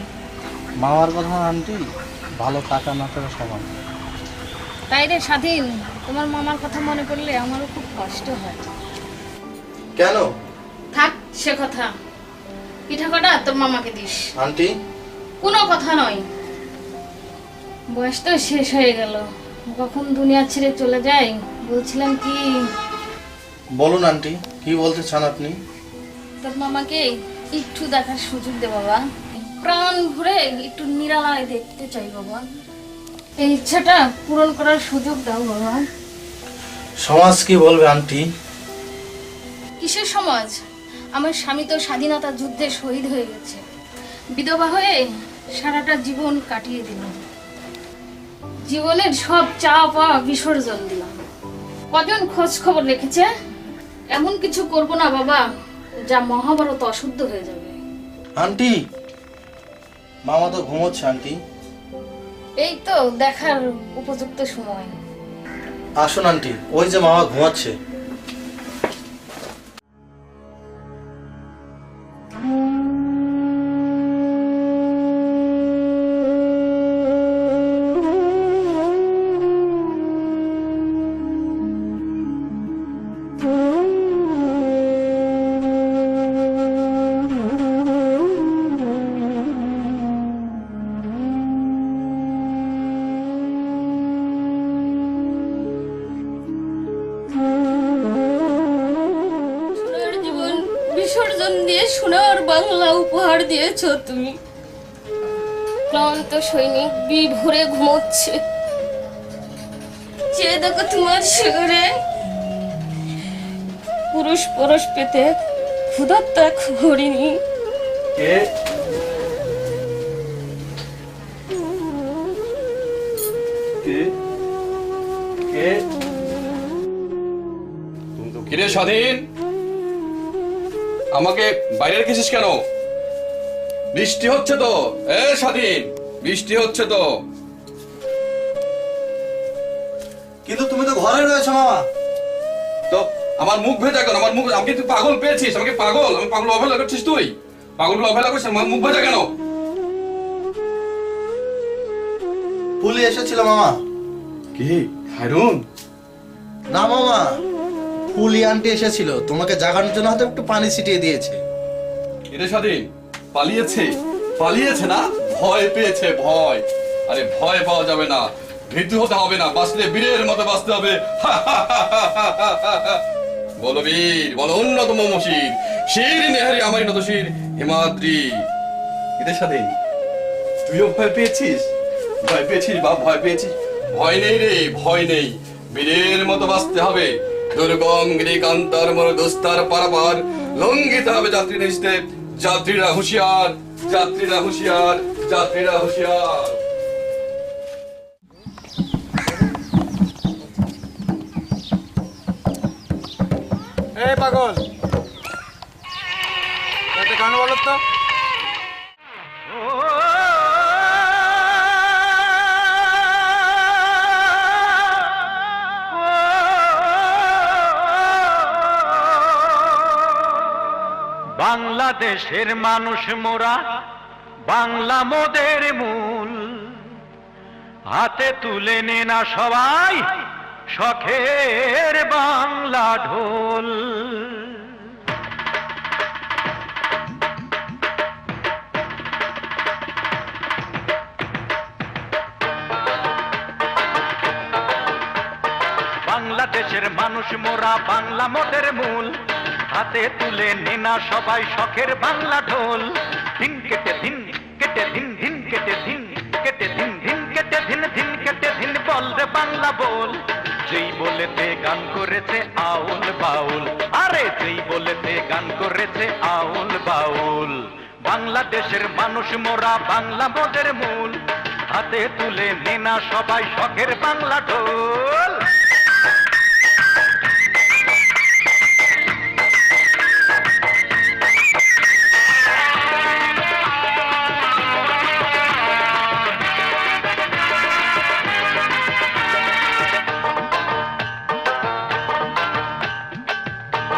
মামার কথা আন্টি ভালো টাকা না করে সমান। তাই রে স্বাধীন, তোমার মামার কথা মনে করলে আমারও খুব কষ্ট হয়। কেন থাক সে কথা, পিঠা কটা তোর মামাকে দিস। আন্টি? কোনো কথা নয়, বয়স তো শেষ হয়ে গেল, কখন দুনিয়া ছেড়ে চলে যায়। বলছিলাম কি, বলুন আন্টি, কি বলতে চান আপনি? তোর মামাকে একটু দেখার সুযোগ দে বাবা, প্রাণ ভরে একটু নিরালায় দেখতে চাই বাবা, এই ইচ্ছাটা পূরণ করার সুযোগ দাও বাবা। সমাজ কি বলবে আন্টি? কিসের সমাজ? আমার স্বামী তো স্বাধীনতা যুদ্ধে শহীদ হয়ে গেছে, বিধবা হয়ে সারাটা জীবন কাটিয়ে দিলাম, জীবনের সব চাওয়া পাওয়া বিসর্জন দিলাম। কজন খোঁজ খবর রেখেছে? এমন কিছু করব না বাবা যা মহাভারত অশুদ্ধ হয়ে যাবে। আন্টি, মামা তো ঘুমোচ্ছে আন্টি। এই তো দেখার উপযুক্ত সময়। আসুন আন্টি, ওই যে মামা ঘুমাচ্ছে। সোনার জীবন বিসর্জন দিয়ে সোনার বাংলা উপহার দিয়েছো তুমি। ক্লান্ত সৈনিক বিভোরে ঘুমোচ্ছে, চেয়ে দেখো তোমার শিগরে পুরুষ পরশ পেতে ক্ষুধার্ত এক হরিণী। কে? কে? কে? কিরে স্বাধীন, আমাকে বাইরে রেখেছিস কেন? বৃষ্টি হচ্ছে তো। এ স্বাধীন, বৃষ্টি হচ্ছে তো। কিন্তু তুমি তো ঘরে রয়েছো মামা। তো আমার মুখ ভেজা কেন? আমার মুখ, আমাকে তুই পাগল পেয়েছিস? আমাকে পাগল, আমি পাগল অবহেলা করছিস তুই? পাগল অবহেলা করছিস, আমার মুখ ভেজা কেন? পুলি এসেছিল মামা। কি হারুন? না মামা, পুলি আন্টি এসেছিল, তোমাকে জাগানোর জন্য হয়তো একটু পানি ছিটিয়ে দিয়েছে। এটা স্বাধীন পালিয়েছে? পালিয়েছে না, ভয় পেয়েছে, ভয়। আরে ভয় পাওয়া যাবে না, ভীতু হতে হবে না, বাঁচলে বীরের মতো বাঁচতে হবে। বলো বীর, বলো অন্যতম মশির, শির নেহারি আমারই নত শির হিমাদ্রি। এটা স্বাধীন, তুইও ভয় পেয়েছিস? ভয় পেয়েছিস বা ভয় পেয়েছিস? ভয় নেই রে, ভয় নেই, বীরের মতো বাঁচতে হবে। দুর্গম গিরিকান্তর মর দোস্তার পারাপার লঙ্ঘিত হবে যাত্রী নিস্তে। যাত্রীরা হুঁশিয়ার, যাত্রীরা হুঁশিয়ার, যাত্রীরা হুঁশিয়ার। এই পাগল, একটা গান বলো তো। বাংলাদেশের মানুষ মোরা, বাংলা মোদের মূল, হাতে তুলে নে না সবাই শখের বাংলা ঢোল। বাংলাদেশের মানুষ মোরা, বাংলা মোদের মূল, হাতে তুলে নে না সবাই শখের বাংলা ঢোল। দিন কেটে দিন কেটে দিন, দিন কেটে দিন কেটে দিন, দিন কেটে দিন, দিন কেটে দিন, বল রে বাংলা বল। যেই বলেতে গান করেছে আউল বাউল, আরে যেই বলেতে গান করেছে আউল বাউল। বাংলাদেশের মানুষ মোরা, বাংলা মোদের মূল, হাতে তুলে নে না সবাই শখের বাংলা ঢোল।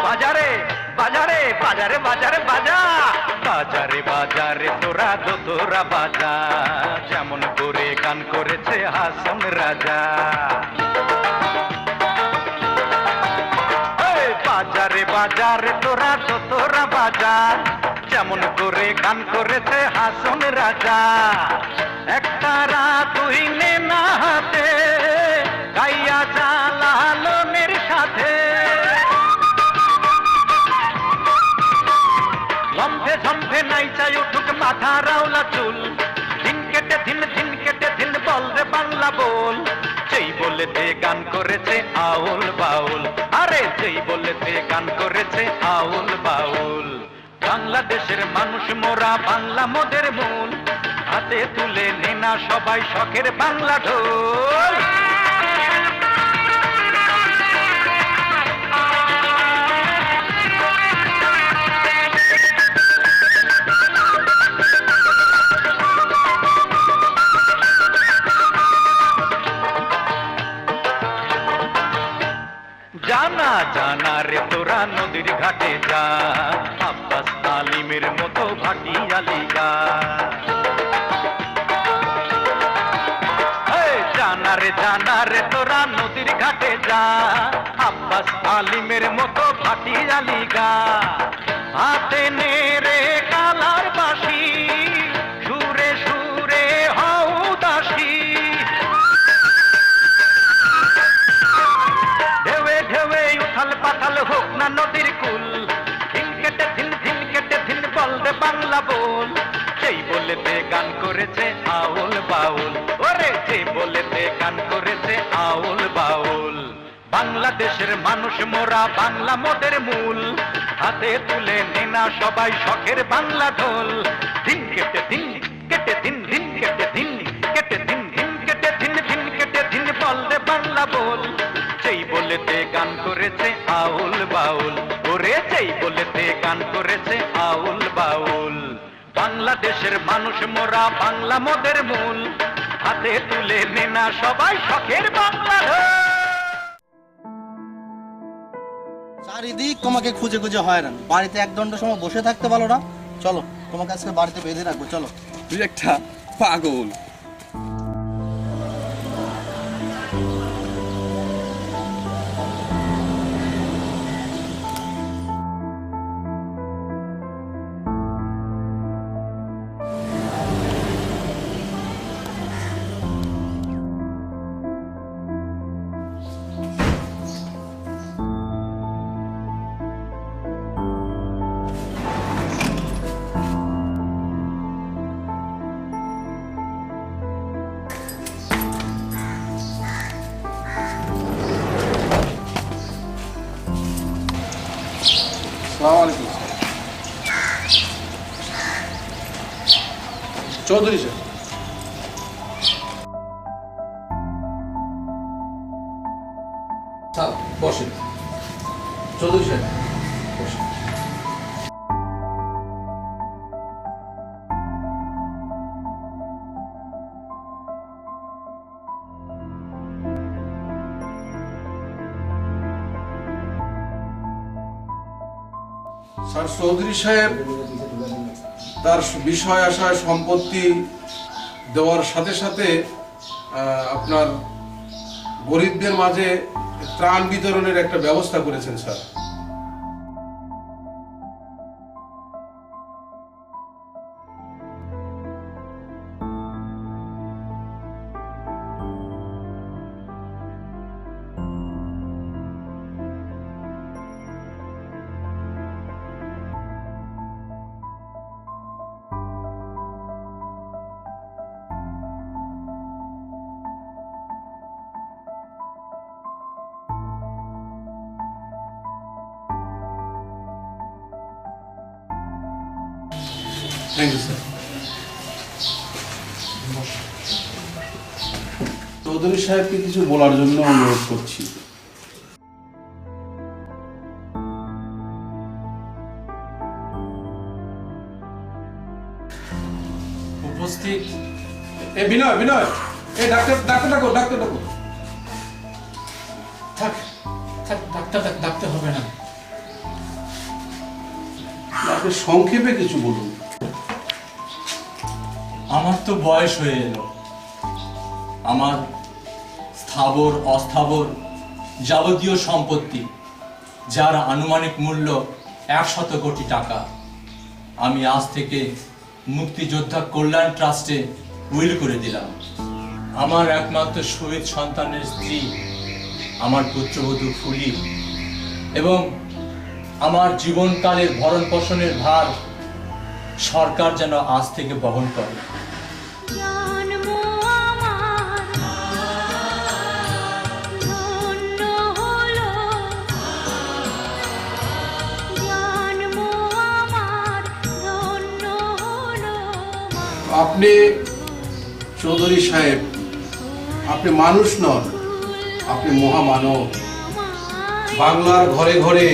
বাজারে বাজারে বাজারে বাজারে বাজা, বাজা তোরা বাজা, যেমন করে গান করেছে হাসন রাজা। বাজারে বাজারে তোরা বাজা, যেমন করে গান করেছে হাসন রাজা। একটা রাত তুই নে না হাতে, গাইয়া যা লালনের সাথে। লম্ফে ঝম্ফে নাই চাই উঠুক মাথা রাওলা চুল, দিন কেটে দিন বল রে বাংলা বল। যেই বলেতে গান করেছে আউল বাউল, আরে যেই বলেতে গান করেছে আউল বাউল। বাংলাদেশের মানুষ মোরা, বাংলা মোদের মূল, হাতে তুলে নে না সবাই শখের বাংলা ঢোল। জানা জানা রে তোরা নদীর ঘাটে যা, আব্বাস আলিমের মতো ভাটিয়ালি গা। জানা রে তোরা নদীর ঘাটে যা, আব্বাস আলিমের মতো ভাটিয়ালি গা। হাতে নে রে কালার বাঁশি, সুরে সুরে হও দাসী। ঢেউে ঢেউে উথাল পাথাল হোক না নদীর কুল, দিন কেটে দিন বল রে বাংলা বল। সেই বলেতে গান করেছে আউল বাউল, ওরে যেই বলেতে গান করেছে আউল বাউল। বাংলাদেশের মানুষ মোরা, বাংলা মোদের মূল, হাতে তুলে নে না সবাই শখের বাংলা ঢোল। দিন কেটে দিন কেটে দিন কেটে দিন কেটে দিন কেটে দিন বল রে বাংলা বল। যেই বলেতে গান করেছে আউল বাউল, ওরে যেই বলেতে গান করেছে আউল বাউল। বাংলাদেশের মানুষ মোরা, বাংলা মোদের মূল, হাতে তুলে নে না সবাই শখের বাংলা ঢোল। চারিদিক তোমাকে খুঁজে খুঁজে হয়রান, বাড়িতে এক দণ্ড সময় বসে থাকতে পারো না। চলো তোমাকে আজকে বাড়িতে বেঁধে রাখবো, চলো। তুই একটা পাগল। চৌধুরী স্যার, বসেন চৌধুরী সাহেব, বসেন। স্যার চৌধুরী সাহেব তার বিষয় আশায় সম্পত্তি দেওয়ার সাথে সাথে আপনার গরিবদের মাঝে ত্রাণ বিতরণের একটা ব্যবস্থা করেছেন sir. Thank you sir. Chowdhury সাহেবকে কিছু বলার জন্য অনুরোধ করছি। উপস্থিত। এ বিনয়, বিনয়, এ ডাক্তার ডাক্তার ডাকো, ডাক্তার ডাকো। থাক থাক, ডাক্তার হবে না। আপনি সংক্ষেপে কিছু বলুন। আমার তো বয়স হয়ে এলো। আমার স্থাবর অস্থাবর যাবতীয় সম্পত্তি, যার আনুমানিক মূল্য 100 কোটি টাকা, আমি আজ থেকে মুক্তিযোদ্ধা কল্যাণ ট্রাস্টে উইল করে দিলাম। আমার একমাত্র শহীদ সন্তানের স্ত্রী, আমার পুত্রবধূ ফুলি এবং আমার জীবনকালের ভরণ পোষণের ভার সরকার যেন আজ থেকে বহন করে। আপনি চৌধুরী সাহেব, আপনি মানুষ নন, আপনি মহামানব। বাংলার ঘরে ঘরে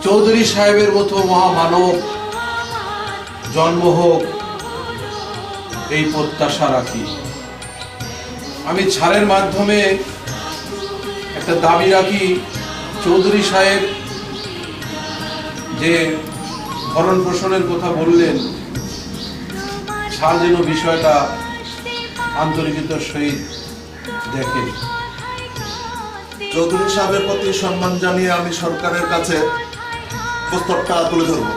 চৌধুরী সাহেবের মতো মহামানব জন্ম হোক, এই প্রত্যাশা রাখি। আমি ছাড়ের মাধ্যমে একটা দাবি রাখি, চৌধুরী সাহেব যে ভরণ পোষণের কথা বললেন, ছাড় যেন বিষয়টা আন্তরিকতার সহিত দেখে। চৌধুরী সাহেবের প্রতি সম্মান জানিয়ে আমি সরকারের কাছে প্রস্তাবটা তুলে ধরব।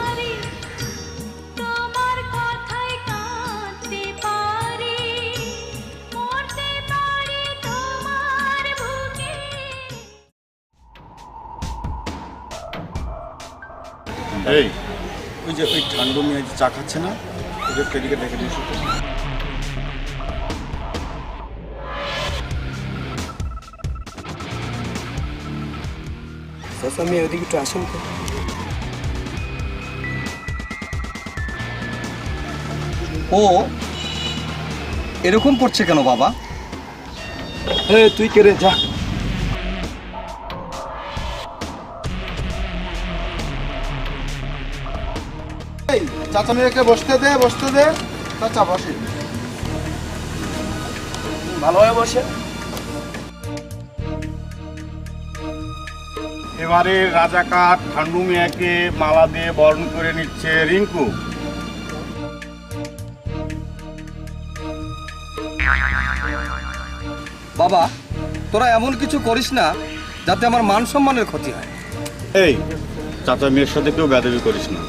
এই ওই যে ওই ঠান্ডু মিয়া যে চা খাচ্ছে না, ওই যে এদিকে ডেকে দিয়েছি তো। আমি ওদিকে একটু আসেন তো। ও এরকম করছে কেন বাবা? তুই কে রে, যা। চাচা মেয়েকে বসতে দে, বসতে দে। চাচা বসে, ভালোভাবে বসে। এবারে রাজাকার ঠান্ডু মিয়াকে মালা দিয়ে বরণ করে নিচ্ছে রিঙ্কু। বাবা, তোরা এমন কিছু করিস না যাতে আমার মান সম্মানের ক্ষতি হয়। এই চাচা মেয়ের সাথে কেউ বেয়াদবি করিস না।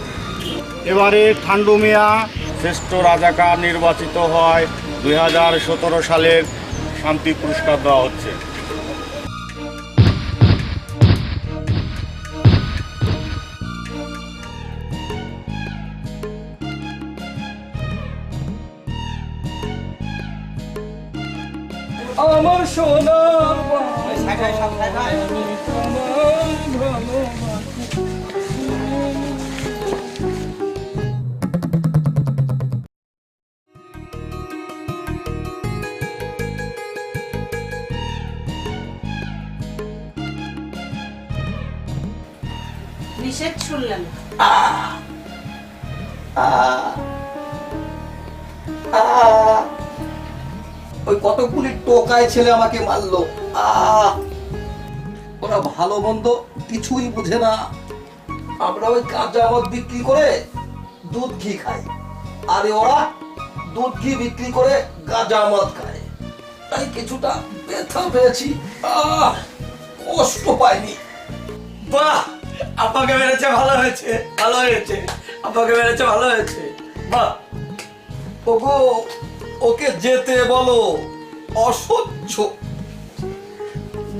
এবারে ঠান্ডু মিয়া শ্রেষ্ঠ রাজাকার নির্বাচিত হয়। 2017 সালের শান্তি পুরস্কার দেওয়া হচ্ছে। আমার সোনা নিষেধ শুনলেন? ওই কতগুলি টোকায় ছেলে আমাকে মারলো। ওরা ভালো মন্দ কিছুই বুঝে না। আমরা ওই কাঁচা মদ বিক্রি করে দুধ ঘি খাই, আরে ওরা দুধ ঘি বিক্রি করে গাঁজা মদ খায়। তাই কিছুটা ব্যথা পেয়েছি, কষ্ট পাইনি। বাহ, আপনাকে মেরেছে, ভালো হয়েছে, ভালো হয়েছে, আপনাকে মেরেছে, ভালো হয়েছে। বাহ, ওগো ওকে যেতে বলো, অসহ্য।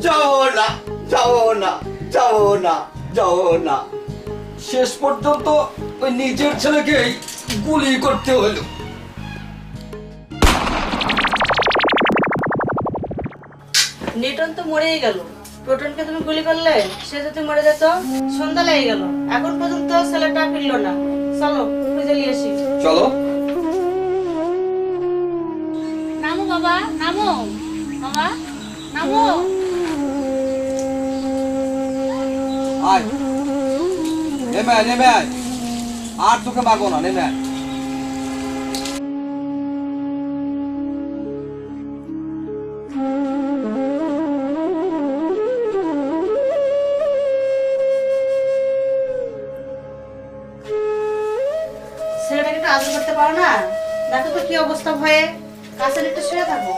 যাও না, যাও না, যাও না, যাও না। শেষ পর্যন্ত ওই নিজের ছেলেকেই গুলি করতে হলো। নিউটন তো মরেই গেল, প্রোটনকে তুমি গুলি করলে সে যদি মরে যেত। সন্ধ্যা লেগে গেল, এখন পর্যন্ত ছেলেটা ফিরলো না। চলো খুঁজে নিয়ে আসি। চলো। নামো বাবা, নামো বাবা, নামো। আয় নেমে আয়, নেমে আয়, আর তোকে মারবো না, নেমে আয়। ছেলেটাকে একটু আদর করতে পারো না? দেখো তো কি অবস্থা, ভয়ে কাছে একটু শুয়ে থাকো।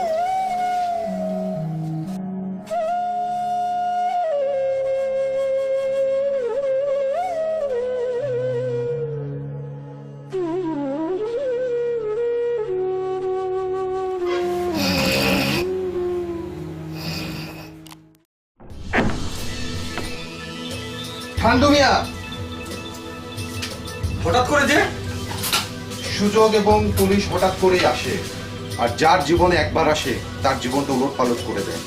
ঠান্ডু মিয়া, হঠাৎ করে যে সুযোগ এবং পুলিশ হঠাৎ করেই আসে, আর যার জীবনে একবার আসে তার জীবনটা উলট পালট করে দেয়।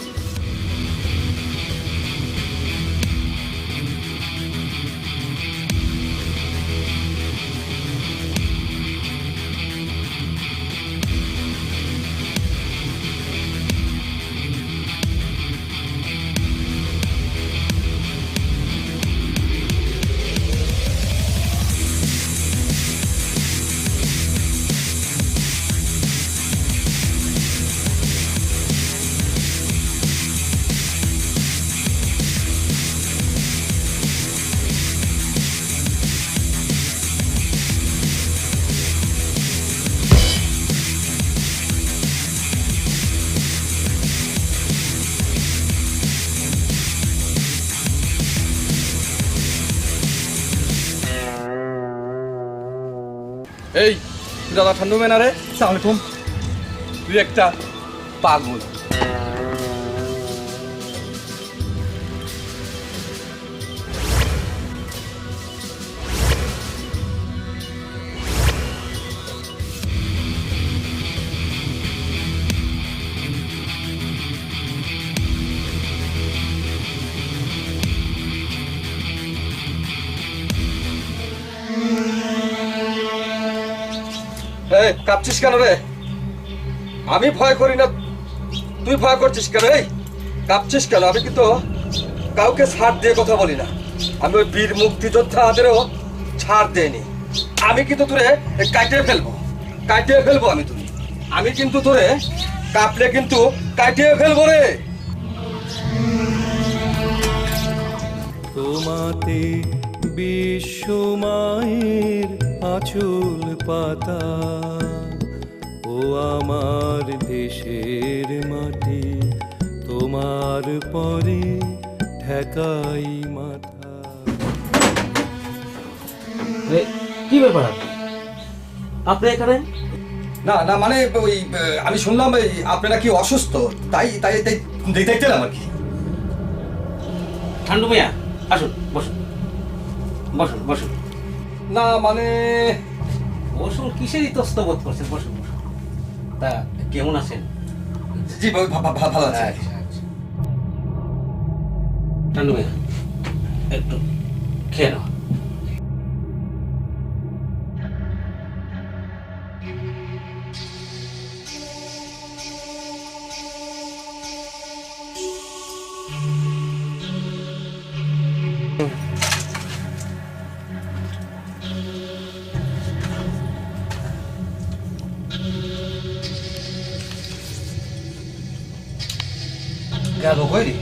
এই দাদা ঠান্ডু মেনা রে, সালামালাইকুম। তুই একটা পাগল। এই কাঁপছিস কেন রে? আমি ভয় করি না, তুই ভয় করছিস কেন? এই কাঁপছিস কেন? আমি কিন্তু কাউকে ছাড় দিয়ে কথা বলি না। আমি ওই বীর মুক্তিযোদ্ধাদেরও ছাড় দেয়নি। আমি কিন্তু তোরে কাটিয়ে ফেলবো, কাটিয়ে ফেলবো। আমি কিন্তু তোরে কাঁপলে কিন্তু কাটিয়ে ফেলবো রে। তোমাতে বিশ্ব মায়ের আঁচল পাতা, ও আমার দেশের মাটি, তোমার পরে ঠেকাই মাথা। কি ব্যাপার আপনি এখানে? না না, মানে ওই আমি শুনলাম এই আপনি নাকি অসুস্থ, তাই তাই তাই দেখতে এলাম আর কি। ঠান্ডু মিয়া, আসুন, বসুন বসুন বসুন। না মানে বসুন, কিসের ইতস্ত বোধ করছেন? বসুন বসুন। তা কেমন আছেন? জি ভালো আছে। ঠান্ডু মিয়া, একটু খেয়ে নাও। গেল কই রে?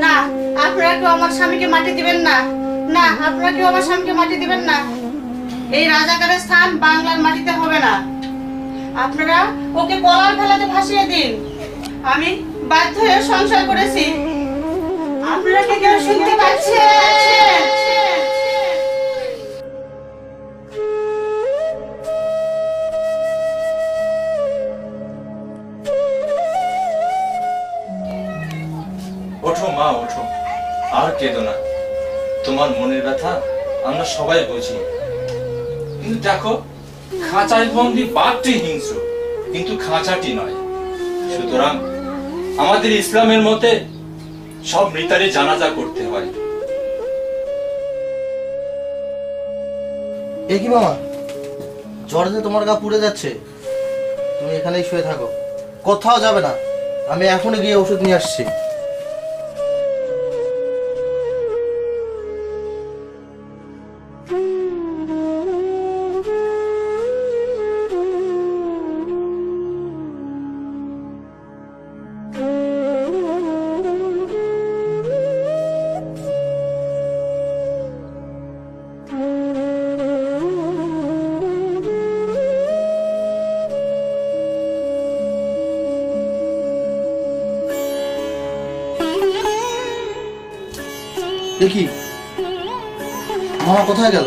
না, আপনারা কেউ আমার স্বামীকে মাটি দিবেন না। না, আপনারা কেউ আমার স্বামীকে মাটি দিবেন না। এই রাজাকারের স্থান বাংলার মাটিতে হবে না। আপনারা ওকে কলার ফেলাতে ভাসিয়ে দিন। আমি বাধ্য হয়ে সংসার করেছি। আপনারা কি কেউ শুনতে পাচ্ছেন? ওঠো মা, ওঠো, আর কেঁদো না। তোমার মনের ব্যথা আমরা সবাই বুঝি। কিন্তু দেখো, খাঁচায় বন্দি বাঘটি হিংস্র, কিন্তু খাঁচাটি নয়। সুতরাং আমাদের ইসলামের মতে সব মৃতারই জানাজা করতে হয়। এ কি মামা, জ্বরে তোমার গা পুড়ে যাচ্ছে, তুমি এখানেই শুয়ে থাকো, কোথাও যাবে না। আমি এখনই গিয়ে ওষুধ নিয়ে আসছি। দেখি মামা কোথায় গেল?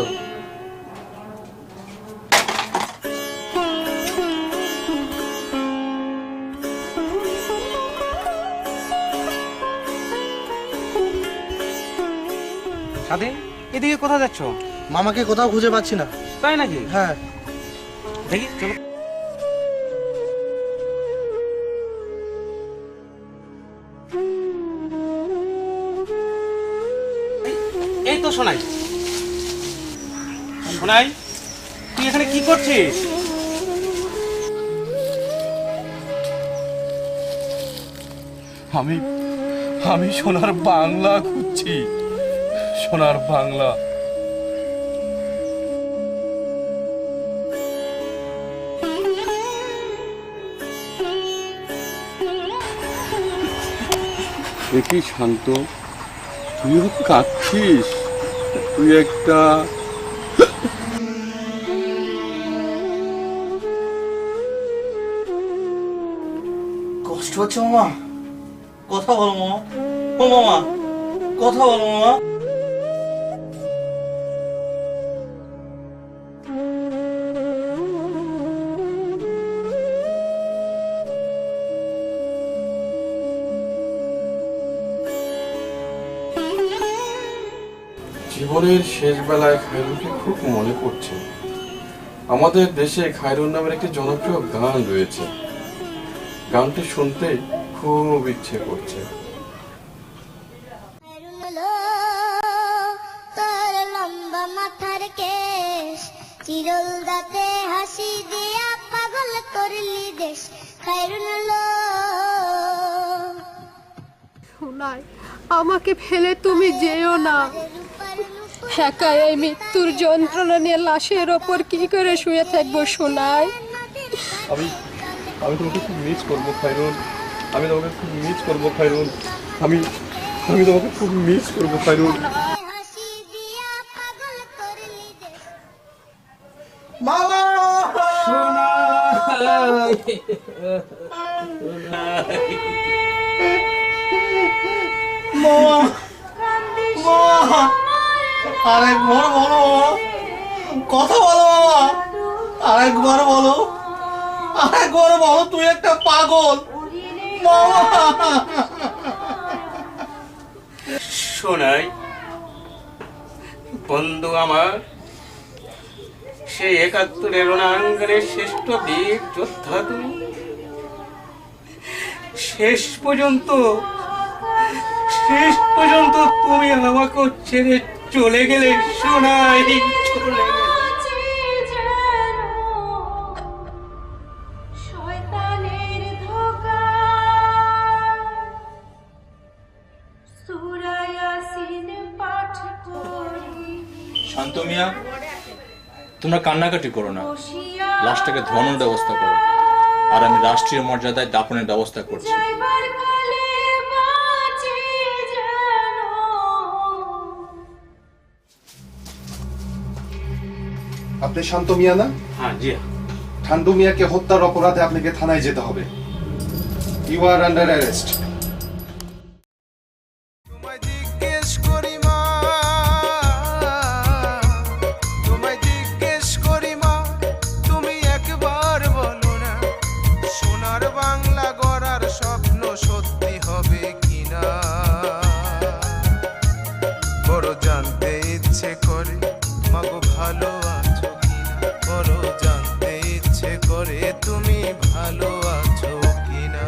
স্বাধীন, এদিকে কোথায় যাচ্ছ? মামাকে কোথাও খুঁজে পাচ্ছি না। তাই নাকি? হ্যাঁ, দেখি চলো। এই তো সোনাই। সোনাই, তুই এখানে কি করছিস? আমি আমি সোনার বাংলা খুঁজছি, সোনার বাংলা। দেখি শান্ত, তুইও কাঁদছিস, তুই একটা কষ্ট হচ্ছে মামা? কথা বলো মামা। ও মামা, কথা বলো মামা। জীবনের শেষ বেলায় খায়রুলকে খুব মনে পড়ছে। আমাদের দেশে খায়রুল নামের একটি জনপ্রিয় গান রয়েছে, গানটি শুনতে খুব ইচ্ছে করছে। তোর লম্বা মাথার কেশ, চিরল দাঁতে হাসি দিয়া পাগল করলি দেশ। খায়রুল সোনাই, আমাকে ফেলে তুমি যেও না। একা এই মৃত্যুর যন্ত্রণা নিয়ে লাশের ওপর কি করে শুয়ে থাকবো সোনাই? আমি আমি তোমাকে খুব মিস করবো খায়রুল, আমি তোমাকে খুব মিস করবো খায়রুল, আমি আমি তোমাকে খুব মিস করবো খায়রুল। মামা, মামা, মামা, আরেকবার বলো মামা, কথা বলো মামা, আরেকবার বলো, আরেকবার বলো, তুই একটা পাগল মামা। সোনাই বন্ধু আমার, সেই ৭১ রণাঙ্গনের শ্রেষ্ঠ বীর যোদ্ধা তুমি, শেষ পর্যন্ত তুমি আমাকে ছেড়ে চলে গেলে সোনাই, চলে গেলে। শান্ত মিয়া, তোমরা কান্নাকাটি করো না, লাশটাকে ধোয়ানোর ব্যবস্থা করো, আর আমি রাষ্ট্রীয় মর্যাদায় দাফনের ব্যবস্থা করছি। আপনি শান্ত মিয়া না? হ্যাঁ জি। ঠান্ডু মিয়াকে হত্যার অপরাধে আপনাকে থানায় যেতে হবে। You are under arrest. ভালো আছো কিনা।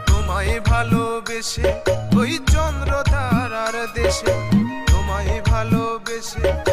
তোমায় ভালোবেসে ওই চন্দ্র তারার দেশে, তোমায় ভালোবেসে